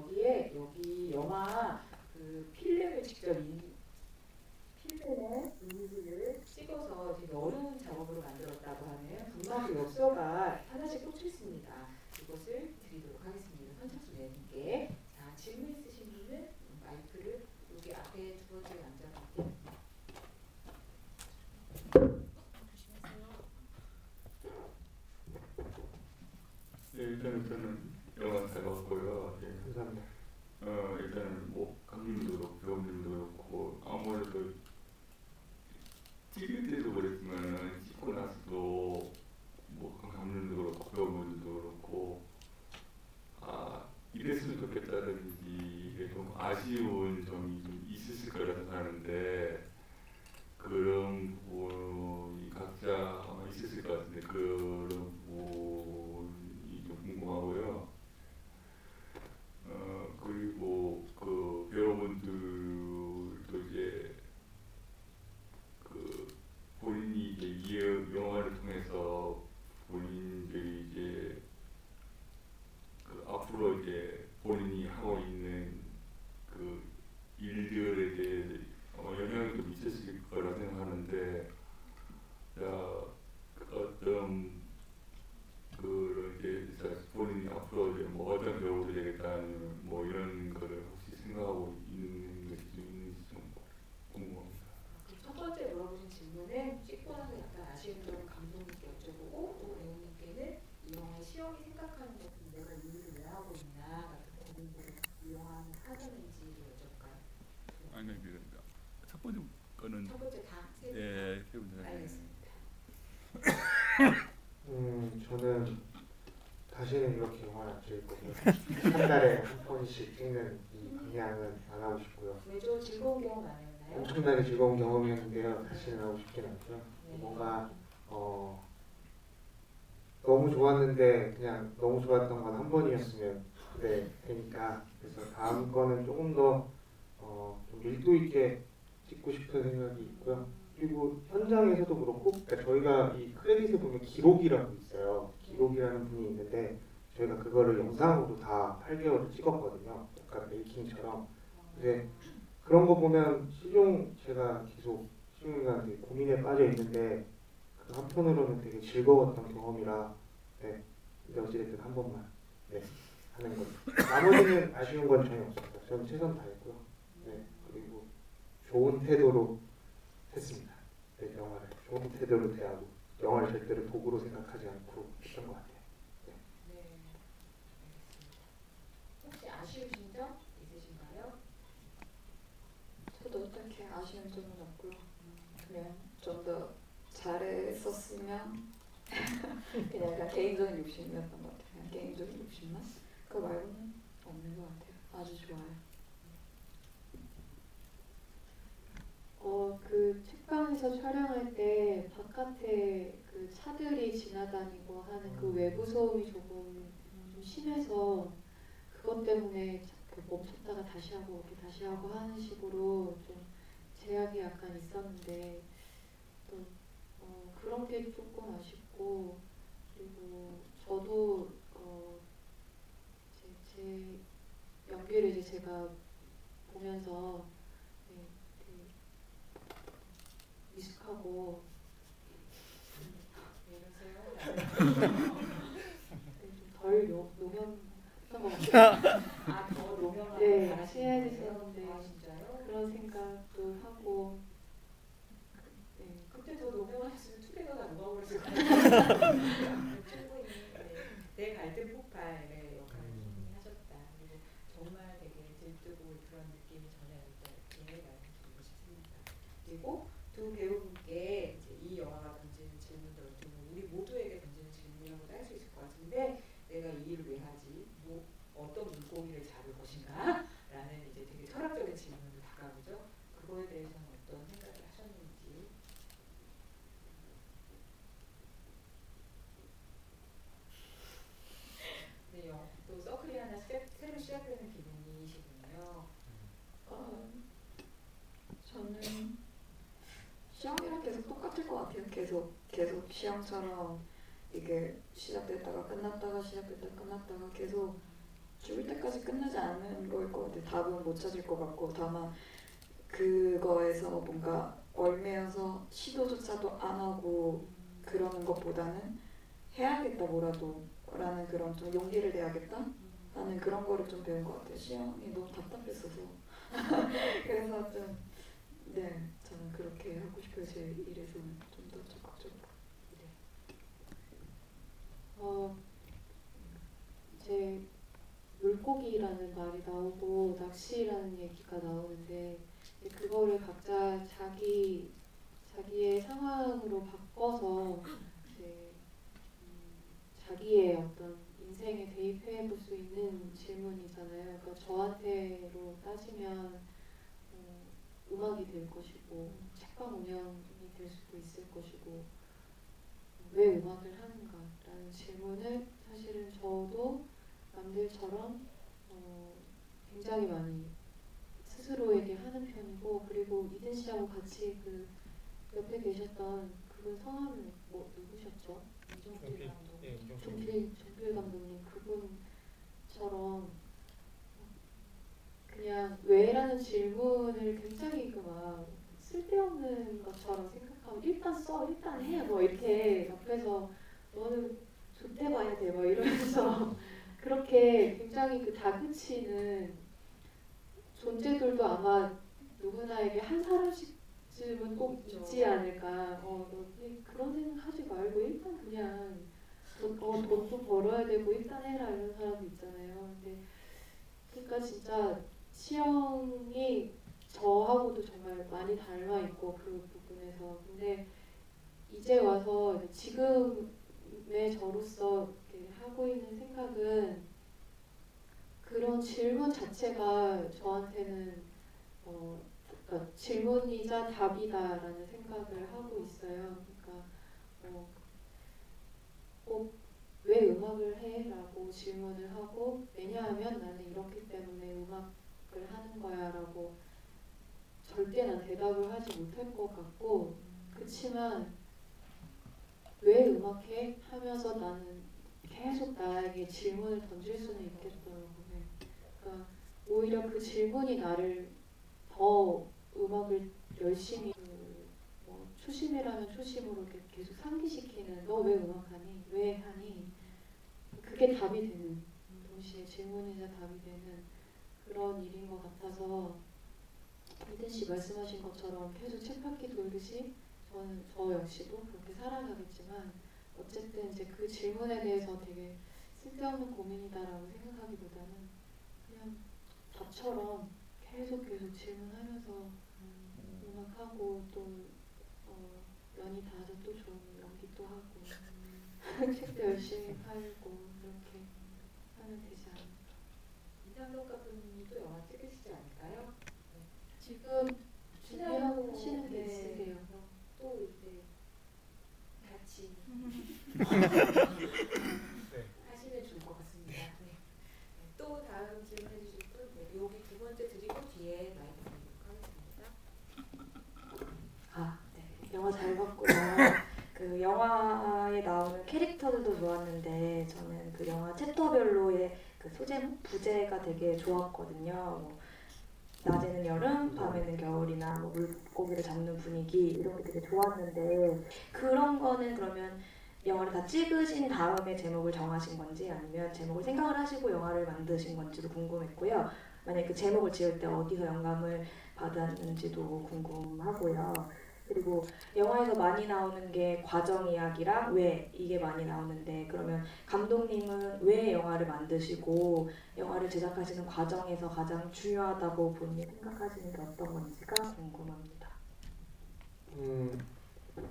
여기 영화 그 필름을 직접 필름에 이미지를 찍어서 되게 어려운 작업으로 만들었다고 하는 분막의 엽서가 하나씩 꽂혀 있습니다. 이것을 드리도록 하겠습니다. 선착순 4분께. 자, 질문 있으신 분은 마이크를 여기 앞에 두 번째 남자분께. 네, 일단은 저는 영화 잘 봤고요. 예. 감사합니다. 일단은 뭐 감독님도 그렇고 배우님도 그렇고 아무래도 찍을 때도 그랬지만은 찍고 나서도 뭐 감독님도 그렇고 배우분들도 그렇고 이랬으면 좋겠다든지 이게 좀 아쉬운 점이 좀 있으실 거라서 하는데 그런 부분이 각자 아마 있으실 것 같은데 그런 부분이 좀 궁금하고요. 그리고 그 배우분들도 이제 그 본인이 이제 이 영화를 통해서 본인들이 이제 그 앞으로 이제 본인이 하고 있는 그 일들에 대해 영향이 좀 있으실 거라 생각하는데, 어떤 그 이제 본인이 앞으로 이제 뭐 어떤 배우가 되겠다는 뭐 이런 거를 혹시 생각하고 있는 것이 좀 있는지 좀 궁금합니다. 첫 번째 물어보신 질문은 찍고 나서 약간 아쉬운 점을 감독님께 여쭤보고 또 배우님께는 이 영화의 시험이 생각하는 것은 내가 이 일을 왜 하고 있나 같은 고민들을 이 영화는 하는지를 여쭤볼까요? 아니 첫 번째 거는 첫 번째 다 세 분. 예, 세 분. 알겠습니다. 저는 다시는 이렇게 영화를 안 찍을 거고요. 한 달에 한 번씩 찍는 이 방향은 안 하고 싶고요. 왜죠? 즐거운 경험 아니었나요? 엄청나게 즐거운 경험이었는데요. 다시는 하고 싶진 않고요. 네. 뭔가 너무 좋았는데 그냥 너무 좋았던 건 한 번이었으면 되니까 그래서 다음 거는 조금 더 좀 밀도 있게 찍고 싶은 생각이 있고요. 그리고 현장에서도 그렇고, 그러니까 저희가 이 크레딧에 보면 기록이라고 있어요. 기록이라는 분이 있는데 저희가 그거를 영상으로 다 8개월을 찍었거든요. 약간 메이킹처럼. 근데 그런 거 보면 제가 계속 시종이가 되게 고민에 빠져 있는데 그 한편으로는 되게 즐거웠던 경험이라 근데 어찌됐든 한 번만 하는 거죠. 나머지는 아쉬운 건 전혀 없습니다. 저는 최선 다했고요. 그리고 좋은 태도로 했습니다. 영화를 좋은 태도로 대하고 영화를 절대로 도구로 생각하지 않고 했던 것 같아요. 네, 알겠습니다. 혹시 아쉬우신 점 있으신가요? 저도 어떻게 아쉬운 점은 없고요. 그냥 좀 더 잘했었으면 그냥 약간 개인적인 욕심이었던 것 같아요. 그냥 개인적인 욕심만. 그거 말고는 없는 것 같아요. 아주 좋아요. 그 책방에서 촬영할 때 바깥에 그 차들이 지나다니고 하는 그 외부 소음이 조금 좀 심해서 그것 때문에 그 멈췄다가 다시 하고 이렇게 다시 하고 하는 식으로 좀 제약이 약간 있었는데 또 그런 게 조금 아쉽고, 그리고 저도 제 연기를 이제 제가 보면서 미숙하고 덜 노면했던 것 같아요. 더 노명하게 네, 잘하시는 해야 거예요? 됐었는데 아, 진짜요? 그런 생각도 하고. 그때 더 노명하셨으면 투게더가 녹아버렸을 것 같아요. 충분히 내 갈등 폭발의 역할을 충분히 하셨다. 그리고 정말 되게 들뜨고 그런 느낌이 전혀 없다, 이렇게 말씀드리고 싶습니다. 그리고 두 배우분께 이제 이 영화가 던지는 질문들 어떻게 보면 우리 모두에게 던지는 질문이라고도 할 수 있을 것 같은데, 내가 이 일을 왜 하지? 어떤 물고기를 잡을 것인가? 라는 이제 되게 철학적인 질문으로 다가오죠. 그거에 대해서는 어떤 생각을 하셨는지. 네, 또 서클이 하나 새로 시작되는 기분이시군요. 저는 시험이랑 계속 똑같을 것 같아요. 계속 시험처럼 이게 시작됐다가 끝났다가 시작됐다가 끝났다가 계속 죽을 때까지 끝나지 않는 거일 것 같아요. 답은 못 찾을 것 같고 다만 그거에서 뭔가 얽매여서 시도조차도 안 하고 그러는 것보다는 해야겠다 뭐라도 라는 그런 좀 용기를 내야겠다 라는 그런 거를 좀 배운 것 같아요. 시험이 너무 답답했어서 그래서 좀 네, 저는 그렇게 하고 싶어요. 제 일에서는 좀 더 적극적으로. 이제 물고기라는 말이 나오고 낚시라는 얘기가 나오는데 이제 그거를 각자 자기의 상황으로 바꿔서 이제 자기의 어떤 인생에 대입해 볼 수 있는 질문이잖아요. 그러니까 저한테로 따지면 음악이 될 것이고 책방 운영이 될 수도 있을 것이고 왜 음악을 하는가라는 질문을 사실은 저도 남들처럼 굉장히 많이 스스로에게 하는 편이고 그리고 이든 씨하고 같이 그 옆에 계셨던 그분 성함은 뭐 누구셨죠? 이종필 감독. 예, 종필 감독님 그분처럼 그냥 왜라는 질문을 굉장히 그 막 쓸데없는 것처럼 생각하고 일단 써 일단 해 뭐 이렇게 옆에서 너는 좆대봐야 돼 뭐 이러면서 그렇게 굉장히 그 다그치는 존재들도 아마 누구나에게 한 사람씩쯤은 꼭 있지 않을까. 너 그런 생각 하지 말고 일단 그냥 돈도 벌어야 되고 일단 해라 이런 사람도 있잖아요. 근데 그러니까 진짜 시영이 저하고도 정말 많이 닮아 있고 그 부분에서 근데 이제 와서 지금의 저로서 이렇게 하고 있는 생각은 그런 질문 자체가 저한테는 그러니까 질문이자 답이다라는 생각을 하고 있어요. 그러니까 꼭 왜 음악을 해? 라고 질문을 하고 왜냐하면 나는 이렇기 때문에 음악을 하는 거야 라고 절대 난 대답을 하지 못할 것 같고 그치만 왜 음악해? 하면서 나는 계속 나에게 질문을 던질 수는 있겠더라고요. 그러니까 오히려 그 질문이 나를 더 음악을 열심히 초심이라면 초심으로 계속 상기시키는 너 왜 음악하니? 왜 하니? 그게 답이 되는 동시에 질문이자 답이 되는 그런 일인 것 같아서 이든 씨 말씀하신 것처럼 계속 쳇바퀴 돌듯이 저 역시도 그렇게 살아가겠지만 어쨌든 이제 그 질문에 대해서 되게 쓸데없는 고민이다라고 생각하기보다는 그냥 답처럼 계속 질문하면서 음악하고 또 연이 닿아서 또 좋은 연기도 하고 책도 열심히 팔고 그렇게 하면 되지 않을까. 이상덕 감독님이 또 영화 찍으시지 않을까요? 지금 준비하시는 게 있으세요? 또 이제 같이 하시면 좋을 것 같습니다. 네. 또 다음 질문해 주실 분 여기 두 번째 드리고 뒤에 마이크 드리도록 하겠습니다. 네. 영화 잘 봤고요. 그 영화에 나오는 캐릭터들도 좋았는데 저는 그 영화 챕터별로의 그 소제목, 부제가 되게 좋았거든요. 뭐 낮에는 여름, 밤에는 겨울이나 뭐 물고기를 잡는 분위기 이런 게 되게 좋았는데 그런 거는 그러면 영화를 다 찍으신 다음에 제목을 정하신 건지 아니면 제목을 생각을 하시고 영화를 만드신 건지도 궁금했고요. 만약에 그 제목을 지을 때 어디서 영감을 받았는지도 궁금하고요. 그리고 영화에서 많이 나오는 게 과정 이야기랑 왜 이게 많이 나오는데 그러면 감독님은 왜 영화를 만드시고 영화를 제작하시는 과정에서 가장 중요하다고 본인이 생각하시는 게 어떤 건지가 궁금합니다.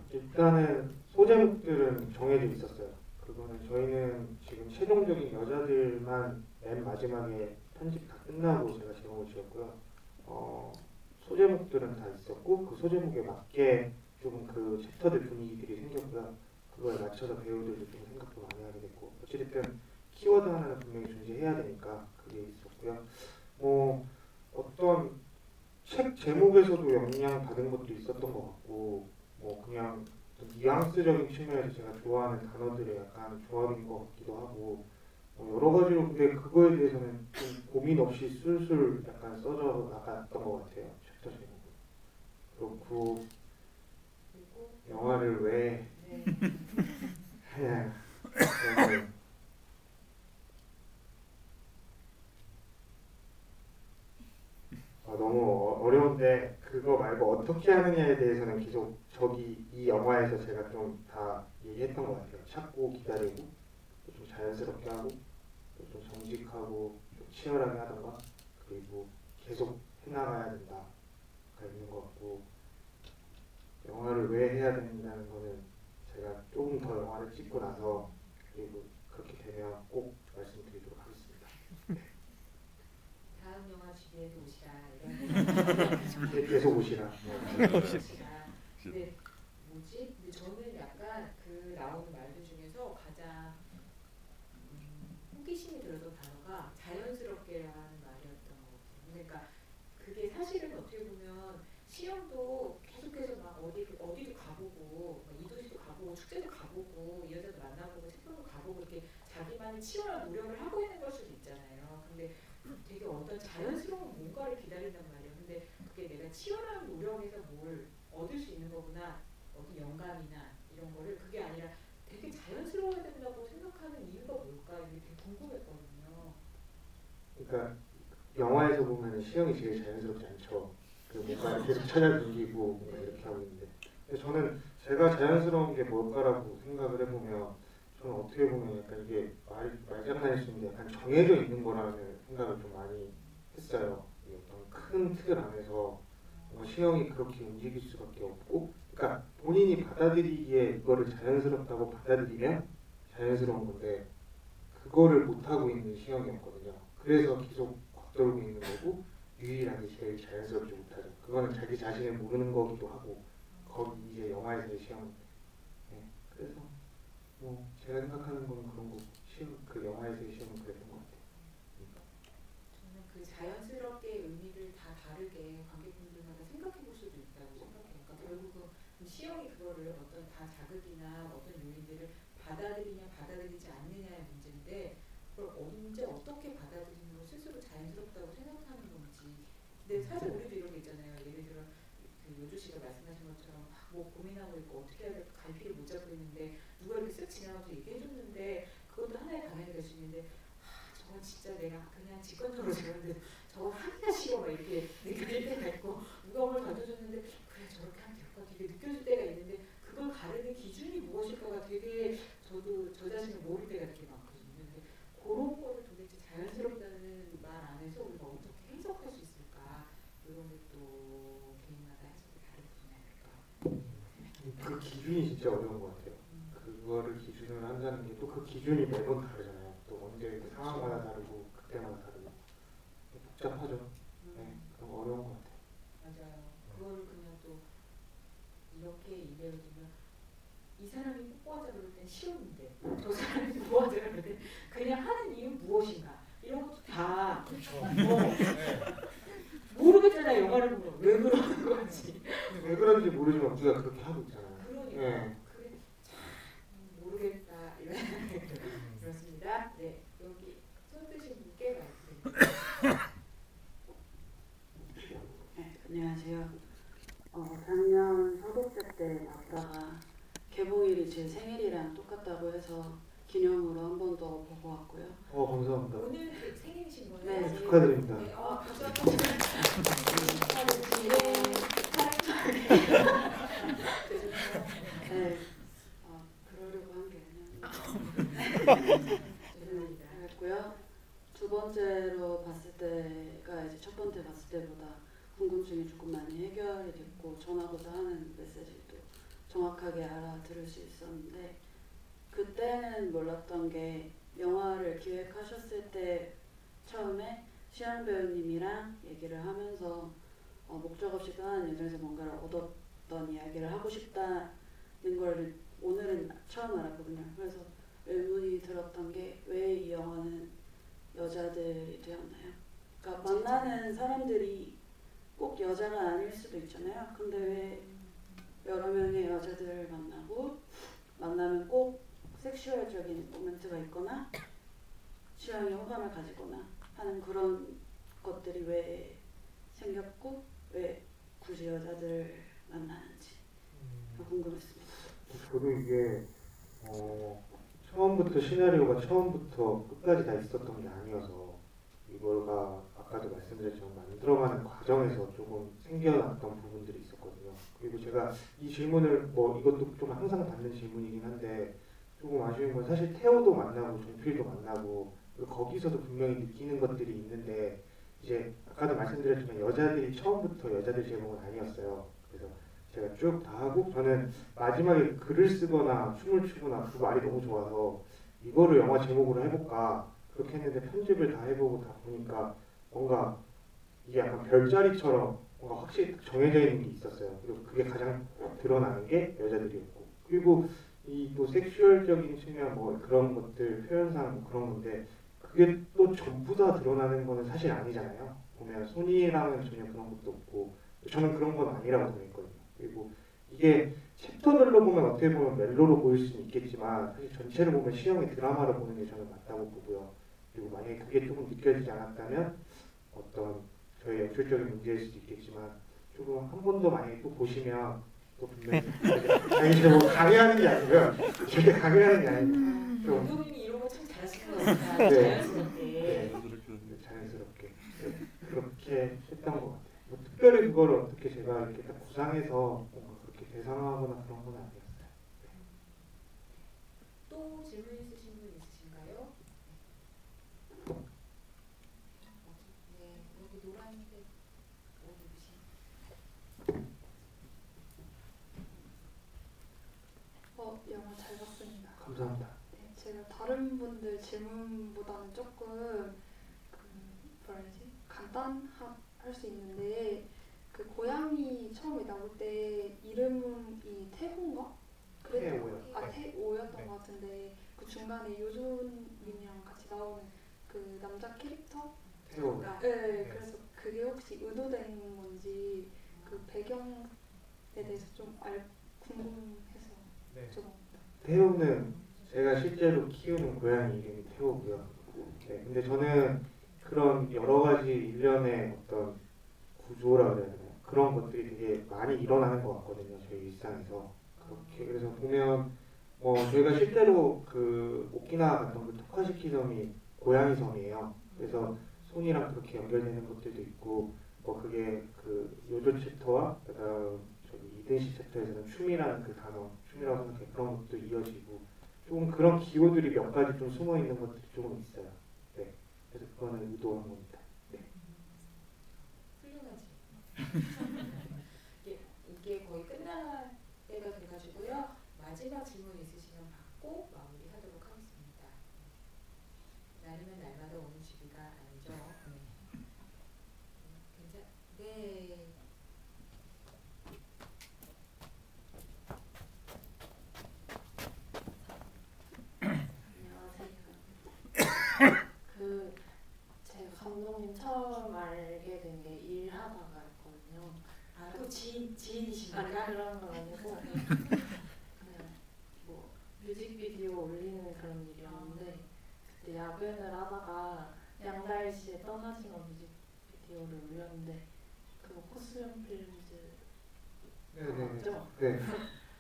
일단은 소제목들은 정해져 있었어요. 그거는 저희는 지금 최종적인 여자들만 맨 마지막에 편집 다 끝나고 제가 제목을 지었고요. 소제목들은 다 있었고 그 소제목에 맞게 좀 그 챕터들 분위기들이 생겼고요. 그거에 맞춰서 배우들도 좀 생각도 많이 하게 됐고 어찌됐든 키워드 하나는 분명히 존재해야 되니까 그게 있었고요. 뭐 어떤 책 제목에서도 영향 받은 것도 있었던 것 같고 뭐 그냥 좀 뉘앙스적인 측면에서 제가 좋아하는 단어들의 약간 조합인 것 같기도 하고 여러 가지로 근데 그거에 대해서는 좀 고민 없이 술술 약간 써져 나갔던 것 같아요. 챕터 제목은. 그렇고 그리고 영화를 왜 네. 그냥 너무 어려운데 그거 말고 어떻게 하느냐에 대해서는 계속 이 영화에서 제가 좀 다 얘기했던 것 같아요. 찾고 기다리고 좀 자연스럽게 하고 좀 정직하고 좀 치열하게 하던가 그리고 계속 해나가야 된다가 있는 것 같고 영화를 왜 해야 된다는 거는 제가 조금 더 영화를 찍고 나서 그리고 그렇게 되면 꼭 말씀드리도록 하겠습니다. 다음 영화 주제에도 오시라 이런 계속 오시라. 오시라. 근데 뭐지? 근데 저는 약간 그 나오는 말들 중에서 가장 호기심이 들었던 단어가 자연스럽게라는 말이었던 것 같아요. 그러니까 그게 사실은 어떻게 보면 시험도 계속해서 막 어디도 가보고 이 도시도 가보고 축제도 가보고 이 여자도 만나보고 책방도 가보고 이렇게 자기만의 치열한 노력을 하고 있는 걸 수도 있잖아요. 근데 되게 어떤 자연스러운 뭔가를 기다린단 말이에요. 근데 그게 내가 치열한 노력에서 뭘 얻을 수 있는 거구나. 어떤 영감이나 이런 거를 그게 아니라 되게 자연스러워야 된다고 생각하는 이유가 뭘까? 이게 되게 궁금했거든요. 그러니까 영화에서 보면 시영이 제일 자연스럽지 않죠. 그 뭔가 계속 찾아다니고 뭔가 이렇게 하고 있는데 근데 저는 제가 자연스러운 게 뭘까라고 생각을 해보면 저는 어떻게 보면 약간 이게 말장난일 수 있는데 약간 정해져 있는 거라는 생각을 좀 많이 했어요. 이 어떤 큰 틀 안에서 뭔가 시영이 그렇게 움직일 수밖에 없고 그러니까 본인이 받아들이기에 이거를 자연스럽다고 받아들이면 자연스러운 건데 그거를 못하고 있는 시영이었거든요. 그래서 계속 겉돌고 있는 거고 유일하게 제일 자연스럽지 못하죠. 그거는 자기 자신을 모르는 거기도 하고 거기 이제 영화에서의 시험. 네. 그래서 뭐 제가 생각하는 건 그런 거고 시험 그 영화에서의 시험은 그랬던 것 같아요. 저는 그 자연스럽게 의미를 다 다르게 관객분들마다 생각해 볼 수도 있다고 생각해요. 그러니까 결국은 시영이 그거를 어떤 다 자극이나 어떤 요인들을 받아들이냐 받아들이지 않느냐의 문제인데 그걸 언제 어떻게 받아들이는 걸 스스로 자연스럽다고 생각하는 건지. 근데 사실 우리도 이런 게 있잖아요. 예를 들어 그 요조 씨가 말씀하신 것처럼 뭐 고민하고 있고 어떻게 해야 될까 갈피를 못 잡고 있는데 누가 이렇게 쓱 지나가서 얘기해줬는데 그것도 하나의 방향이 될 수 있는데 저건 진짜 내가 그냥 직관적으로 들었는데 저건 하기가 싫어 막 이렇게 느낄 때가 있고 누가 뭘 던져줬는데 그래 저렇게 하면 될 것 같아 이게 느껴질 때가 있는데 그걸 가르는 기준이 무엇일까가 되게 저도 저 자신을 모를 때가 되게 많거든요. 근데 그런 거를 도대체 자연스럽다는 말 안에서 우리가 어떻게 해석할 수 있을까 이런 게 또 개인마다 해석이 다르지 않을까. 그 기준이 진짜 어려운 것 같아요. 그거를 기준으로 한다는 게 또 그 기준이 매번 다르잖아요. 또 언제 그 상황마다 다르고 그때마다 다르고 복잡하죠. 네, 그런 거 어려운 것 같아요. 맞아요. 그거를 그냥 또 이렇게 예를 들면 이 사람이 뽀뽀하자 그럴 땐 싫었는데 저 사람이 뽀뽀하자 그럴 땐 그냥 하는 이유는 무엇인가 이런 것도 다 그렇죠. 모르겠잖아요. 영화를 보면 왜 그러는 건지. 왜 그런지 모르지만 우리가 그렇게 하고 있잖아요. 그러니까 네. 그게 참 모르겠다 이런 생각이 들었습니다. 네, 여기 손 드신 분께 말씀드립니다. 네, 안녕하세요. 작년 서독제 때 봤다가 개봉일이 제 생일이랑 똑같다고 해서 기념으로 한 번 더 보고 왔고요. 감사합니다. 오늘 생일이신 거예요? 네, 네, 축하드립니다. 네, 네, 그러려고 한 게 아니었는데 그랬고요. 두 번째로 봤을 때가 이제 첫 번째 봤을 때보다 궁금증이 조금 많이 해결이 됐고 전하고자 하는 메시지도 정확하게 알아들을 수 있었는데 그때는 몰랐던 게 영화를 기획하셨을 때 처음에 시영 배우님이랑 얘기를 하면서 목적 없이 떠나는 여정에서 뭔가를 얻었던 이야기를 하고 싶다는 걸 오늘은 처음 알았거든요. 그래서 의문이 들었던 게 왜 이 영화는 여자들이 되었나요? 그러니까 만나는 사람들이 꼭 여자가 아닐 수도 있잖아요. 근데 왜 여러 명의 여자들을 만나고 만나면 꼭 섹슈얼적인 모멘트가 있거나 취향에 호감을 가지거나 하는 그런 것들이 왜 생겼고 왜 굳이 여자들 만나는지 궁금했습니다. 저도 이게 처음부터 시나리오가 처음부터 끝까지 다 있었던 게 아니어서 이거가 아까도 말씀드렸지만 만들어가는 과정에서 조금 생겨났던 부분들이 있었거든요. 그리고 제가 이 질문을 이것도 좀 항상 받는 질문이긴 한데 조금 아쉬운 건 사실 태호도 만나고 종필도 만나고 거기서도 분명히 느끼는 것들이 있는데 이제 아까도 말씀드렸지만 여자들이 처음부터 여자들 제목은 아니었어요. 그래서 제가 쭉 다 하고 저는 마지막에 글을 쓰거나 춤을 추거나 그 말이 너무 좋아서 이거를 영화 제목으로 해볼까 그렇게 했는데 편집을 다 해보고 다 보니까 뭔가 이게 약간 별자리처럼 뭔가 확실히 정해져 있는 게 있었어요. 그리고 그게 가장 드러나는 게 여자들이었고 그리고 이 또 섹슈얼적인 측면 그런 것들 표현상 그런 건데 그게 또 전부 다 드러나는 거는 사실 아니잖아요. 보면 소니랑은 전혀 그런 것도 없고 저는 그런 건 아니라고 생각했거든요. 그리고 이게 챕터별로 보면 어떻게 보면 멜로로 보일 수는 있겠지만 사실 전체를 보면 시영의 드라마로 보는 게 저는 맞다고 보고요. 그리고 만약에 그게 조금 느껴지지 않았다면 어떤 저의 연출적인 문제일 수도 있겠지만 조금 한 번 더 만약에 또 보시면 또 분명히 아니 제가 강요하는 게 아니고요. 절대 강요하는 게 아니고 좀 감독님이 이런 거 참 잘하시는 것 같아요. 네. 자연스럽게. 자연스럽게 그렇게 했던 것 같아요. 특별히 그걸 어떻게 제가 이렇게 딱 구상해서 뭔가 그렇게 대상화하거나 그런 건 아니었어요. 또 질문 있으신 분 있으신가요? 네, 여기 노란색 옷 입으신. 영화 잘 봤습니다. 감사합니다. 네, 제가 다른 분들 질문보다는 조금 간단할 수 있는데 그 고양이 처음에 나올 때 이름이 태호인가? 태호요. 태호였던 네. 것 같은데 그 중간에 요조님이랑 같이 나오는 그 남자 캐릭터? 태호. 네, 그래서 그게 혹시 의도된 건지 그 배경에 대해서 좀 궁금해서 네. 여쭤봅니다. 태호는 제가 실제로 키우는 고양이 이름이 태호고요. 네, 근데 저는 그런 여러 가지 일련의 어떤 구조라 그래야 되나요? 그런 것들이 되게 많이 일어나는 것 같거든요. 저희 일상에서. 그렇게 그래서 보면 저희가 실제로 그 오키나와 갔던 그 토카시키 섬이 고양이 섬이에요. 그래서 손이랑 그렇게 연결되는 것들도 있고 그게 그 요조 챕터와 그다음 저기 이든시 챕터에서는 춤이라는 그 단어 춤이라고 생각해 그런 것도 이어지고 조금 그런 기호들이 몇 가지 좀 숨어 있는 것들이 조금 있어요. 네, 그래서 그거는 의도한 겁니다. 네. 훌륭하지. 이게 거의 끝날 때가 돼가지고요. 마지막 질문 있으시면 받고 마무리하도록 하겠습니다. 날이면 날마다 오는 주비가 아니죠. 네. 네. 제가 감독님 처음 알게 된 게 일하다가였거든요. 또 지인이신가요? 그런 건 아니고 그냥 뮤직비디오 올리는 그런 일이었는데 그때 야근을 하다가 양다일 씨의 떠나지 마 뮤직비디오를 올렸는데 그거 코스염 필름즈 맞죠? 네.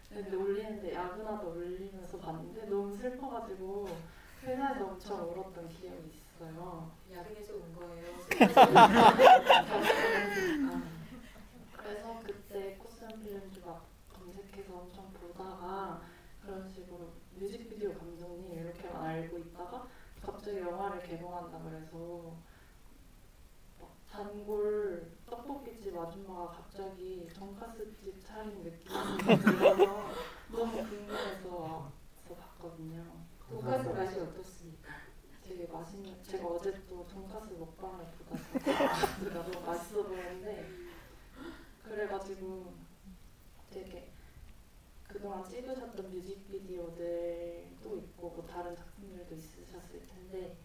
근데 올리는데 야근하다 올리면서 봤는데 너무 슬퍼가지고 회사에서 엄청 울었던 기억이 있어요. 야근에서 온 거예요. 그래서 그때 코스염 필름즈 막 검색해서 엄청 보다가 그런 식으로 뮤직비디오 감독님 이렇게만 알고 있다가 갑자기 영화를 개봉한다 그래서 단골 떡볶이집 아줌마가 갑자기 돈가스집 차린 느낌이 들어서 너무 궁금해서 와서 봤거든요. 돈가스 맛이 어떻습니까? 되게 맛있는. 제가 어제 또 돈가스 먹방을 보다가 너무 맛있어 보였는데 그래가지고 되게 그동안 찍으셨던 뮤직비디오들도 있고 뭐 다른 작품들도 있으셨을 텐데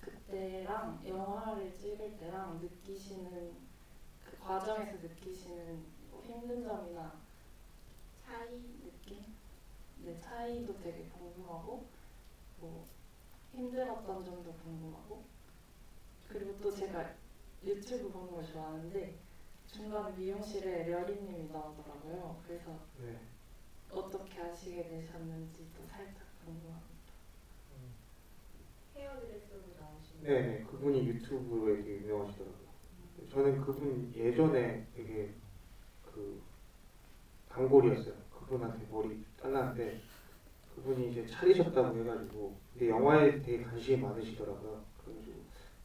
그때랑 영화를 찍을 때랑 느끼시는 그 과정에서 느끼시는 뭐 힘든 점이나 느낌? 네, 차이도 되게 궁금하고 뭐 힘들었던 점도 궁금하고 그리고 또 제가 유튜브 보는 걸 좋아하는데 중간에 미용실에 려리님이 나오더라고요. 그래서 네. 어떻게 하시게 되셨는지도 살짝 궁금합니다. 헤어드레서로 나오시는 네, 그분이 유튜브에 되게 유명하시더라고요. 저는 그분 예전에 되게 그 단골이었어요. 그분한테 머리 잘랐는데 그분이 이제 차리셨다고 해가지고 근데 영화에 되게 관심이 많으시더라고요. 그래가지고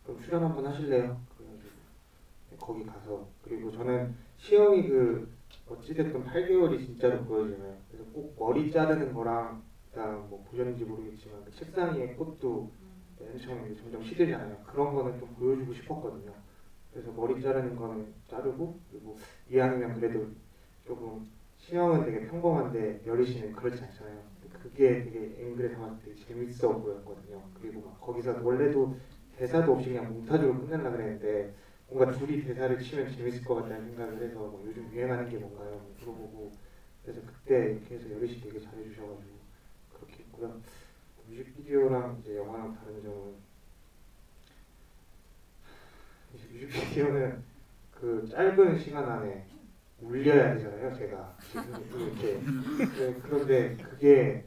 그럼 출연 한번 하실래요? 그래가지고 거기 가서 그리고 저는 시영이 그 어찌됐든 8개월이 진짜로 보여지잖아요. 그래서 꼭 머리 자르는 거랑 그다음 뭐 보셨는지 모르겠지만 그 책상 위에 꽃도 맨 처음에 점점 시들잖아요. 그런 거는 좀 보여주고 싶었거든요. 그래서 머리 자르는 거는 자르고 그리고 이왕이면 그래도 조금 시영은 되게 평범한데 여리 씨는 그렇지 않잖아요. 그게 되게 앵글에 담아서 되게 재밌어 보였거든요. 그리고 막 거기서 원래도 대사도 없이 그냥 몽타주로 끝내려고 그랬는데 뭔가 둘이 대사를 치면 재밌을 것 같다는 생각을 해서 뭐 요즘 유행하는 게 뭔가요? 뭐 물어보고 그래서 그때 이렇게 해서 여리 씨 되게 잘해주셔가지고 그렇게 했고요. 뮤직비디오랑 이제 영화랑 다른 점은 이제 뮤직비디오는 그 짧은 시간 안에 울려야 되잖아요. 제가 지금 이렇게 그런데 그게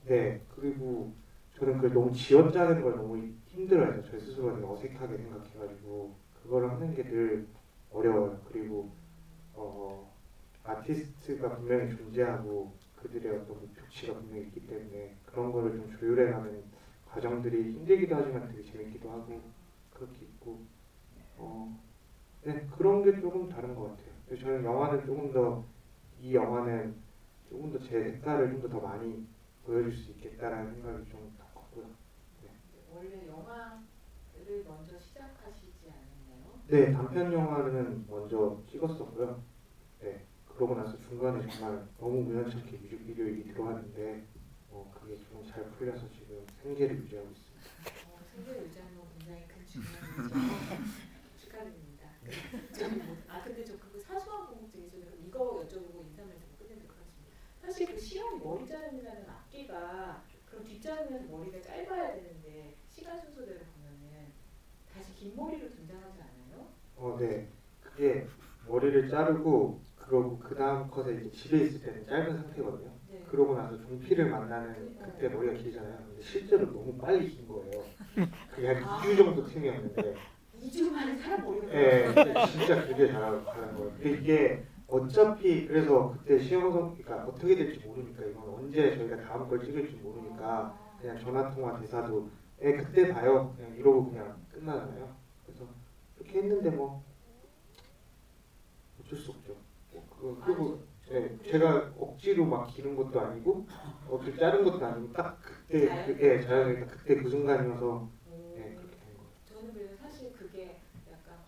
네 그리고 저는 그걸 너무 지어짜는 걸 너무 힘들어해서 저 스스로 되게 어색하게 생각해가지고 그걸 하는 게 늘 어려워요. 그리고 아티스트가 분명히 존재하고 그들의 어떤 목표치가 분명히 있기 때문에 그런 거를 좀 조율해가는 과정들이 힘들기도 하지만 되게 재밌기도 하고 그렇게 있고 네 그런 게 조금 다른 것 같아요. 그래서 저는 영화는 조금 더 이 영화는 조금 더 제 색깔을 좀 더 많이 보여줄 수 있겠다라는 생각이 좀 컸고요. 네. 원래 영화를 먼저 시작하시지 않았나요? 네 단편 영화는 먼저 찍었었고요. 네 그러고 나서 중간에 정말 너무 우연찮게 뮤직비디오 일이 들어왔는데 그게 좀 잘 풀려서 지금 생계를 유지하고 있습니다. 생계를 유지하는 건 굉장히 큰 중요한 일이죠. 축하드립니다. 근데 저 그거 사소한 궁금증이 있어서 이거 여쭤보고 인사말 좀 끝내도록 하겠습니다. 사실 그 시험이 머리 자르는다는 악기가 그럼 뒷자르면 머리가 짧아야 되는데 시간 순서대로 보면은 다시 긴 머리로 등장하지 않아요? 네 그게 머리를 자르고 그러고 그 다음 컷에 이제 집에 있을 때는 짧은 상태거든요. 네. 그러고 나서 종필을 만나는 그때 머리가 길잖아요. 근데 실제로 너무 빨리 긴 거예요. 그게 한 2주 정도 틈이었는데 2주 만에 사람 머리가 네, 진짜 되게 잘하는 거예요. 근데 이게 어차피 그래서 그때 시험성 그러니까 어떻게 될지 모르니까 이건 언제 저희가 다음 걸 찍을지 모르니까 그냥 전화통화 대사도 그때 봐요 그냥 이러고 그냥 끝나잖아요. 그래서 그렇게 했는데 뭐 어쩔 수 없죠. 그리고 네, 제가 억지로 막 기른 것도 아니고 어떻게 자른 것도 아니고 딱 그때 자연스럽게 그때 그 순간이어서 네, 그렇게 된 거예요. 저는 그래서 사실 그게 약간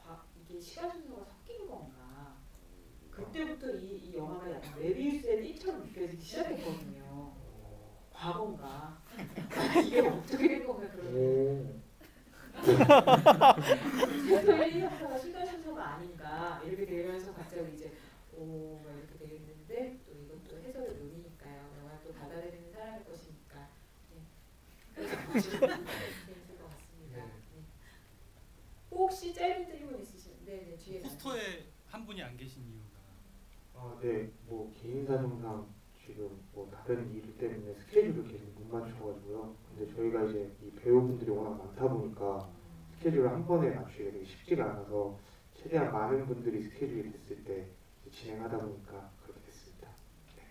이게 시간 순서가 섞인 건가 그때부터 이 영화가 약간 메비우스의 띠처럼 느껴지기 시작했거든요. 과거인가 이게 어떻게 된 건가 그러면 스토리 형사가 시간 순서가 아닌가 이렇게 되면서 갑자기 이제 막 이렇게 되겠는데 또 이것도 해석의 논의니까요. 영화를 또 받아들이는 사람일 것이니까 재밌을 것 같습니다. 네. 혹시 짧은 질문 있으신데 네, 뒤에 포스터에 한 분이 안 계신 이유가 네, 뭐 개인 사정상 지금 뭐 다른 일 때문에 스케줄을 계속 못 맞춰가지고요. 근데 저희가 이제 이 배우분들이 워낙 많다 보니까 스케줄을 한 번에 맞추기가 되게 쉽지가 않아서 최대한 많은 분들이 스케줄이 됐을 때 진행하다 보니까 그렇게 됐습니다. 네.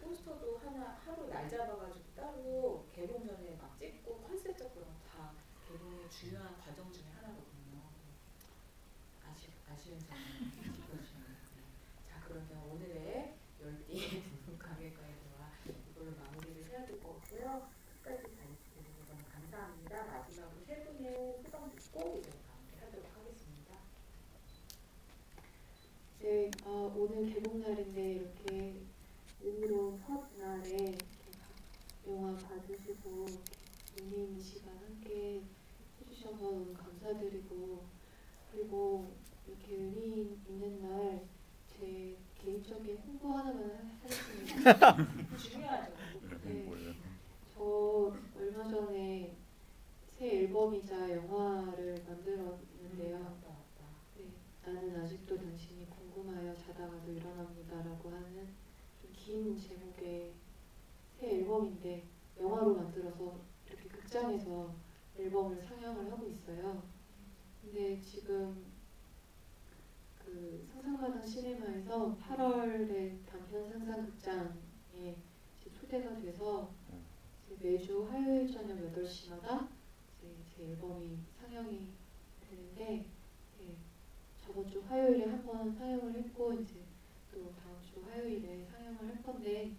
포스터도 하루 날 잡아가지고 따로 개봉 전에 막 찍고 컨셉적으로 다 개봉의 중요한 과정 중에 하나거든요. 아쉬운 점은 짚어주시네요. 자 그러면 오늘의 열띠 가게과의 대화 이걸로 마무리를 해야 될 것 같고요. 끝까지 잘 들어주셔서 너무 감사합니다. 마지막으로 세 분의 소감 듣고 이렇게 오늘 개봉 날인데 이렇게 의미로운 첫날에 이렇게 영화 봐주시고 의미 있는 시간 함께 해주셔서 너무 감사드리고, 그리고 이렇게 의미 있는 날 제 개인적인 홍보 하나만 하겠습니다. 중요하죠. 네, 저 얼마 전에 새 앨범이자 영화를 만들었는데요. 네, 나는 아직도 당신이 궁금하여 자다가도 일어납니다라고 하는 좀 긴 제목의 새 앨범인데 영화로 만들어서 이렇게 극장에서 앨범을 상영을 하고 있어요. 근데 지금 그 상상마당 시네마에서 8월에 단편 상상극장에 초대가 돼서 매주 화요일 저녁 8시마다 제 앨범이 상영이 되는데, 저번 주 화요일에 한 번 상영을 했고 이제 또 다음 주 화요일에 상영을 할 건데,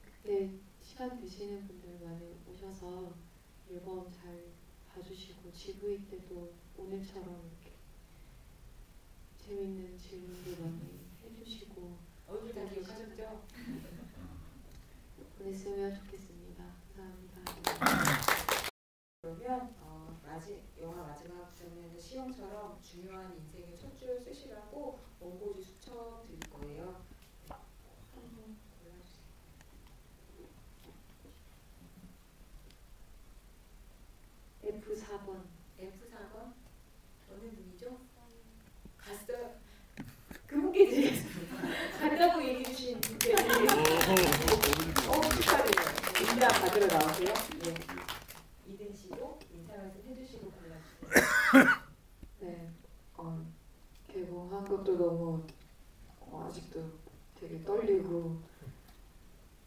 그때 시간 되시는 분들 많이 오셔서 앨범 잘 봐주시고 GV 때도 오늘처럼 이렇게 재밌는 질문도 많이 해주시고 얼굴 다 기억하셨죠? 보냈으면 좋겠습니다. 감사합니다. 그러면 영화 마지막 장면의 시험처럼 중요한 인생의 첫 줄 쓰시라고 원고지 수첩 드릴 거예요. 한번 골라주세요. F4번. F4번 어느 분이죠? 갔어요. 그분께 드리겠습니다. 간다고 얘기해 주신 분께 축하드려요. 인사 받으러 나오세요. 네. 이든씨도 인사 말씀 해주시고 골라주세요. 네, 개봉한 것도 너무 아직도 되게 떨리고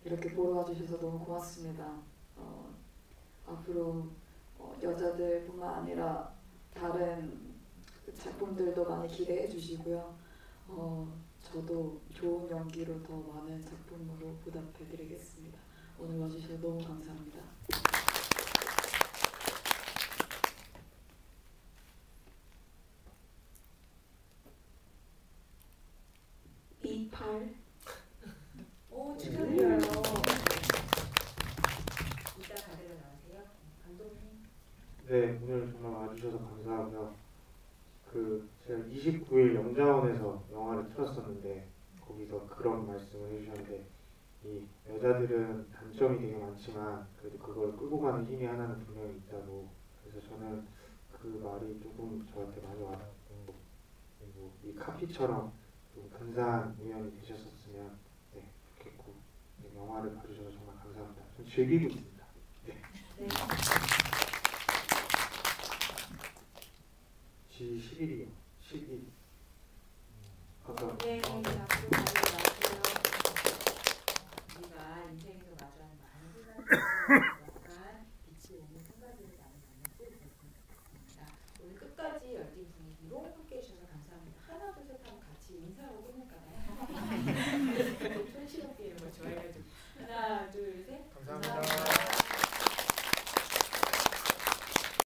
이렇게 보러 와주셔서 너무 고맙습니다. 앞으로 여자들뿐만 아니라 다른 작품들도 많이 기대해 주시고요. 저도 좋은 연기로 더 많은 작품으로 보답해 드리겠습니다. 오늘 와주셔서 너무 감사합니다. 28. 오, 축하드려요. 이따 받으러 나오세요. 감독님. 네, 오늘 정말 와주셔서 감사하고요. 제가 29일 영자원에서 영화를 틀었었는데 거기서 그런 말씀을 해주셨는데, 이 여자들은 단점이 되게 많지만 그래도 그걸 끌고 가는 힘이 하나는 분명히 있다고. 그래서 저는 그 말이 조금 저한테 많이 와닿고, 그리고 이 카피처럼 좀 근사한 우연이 되셨었으면 좋겠고, 영화를 봐주셔서 정말 감사합니다. 좀 즐기고 있습니다. 네. 네. G11이요. 12. 아까 네,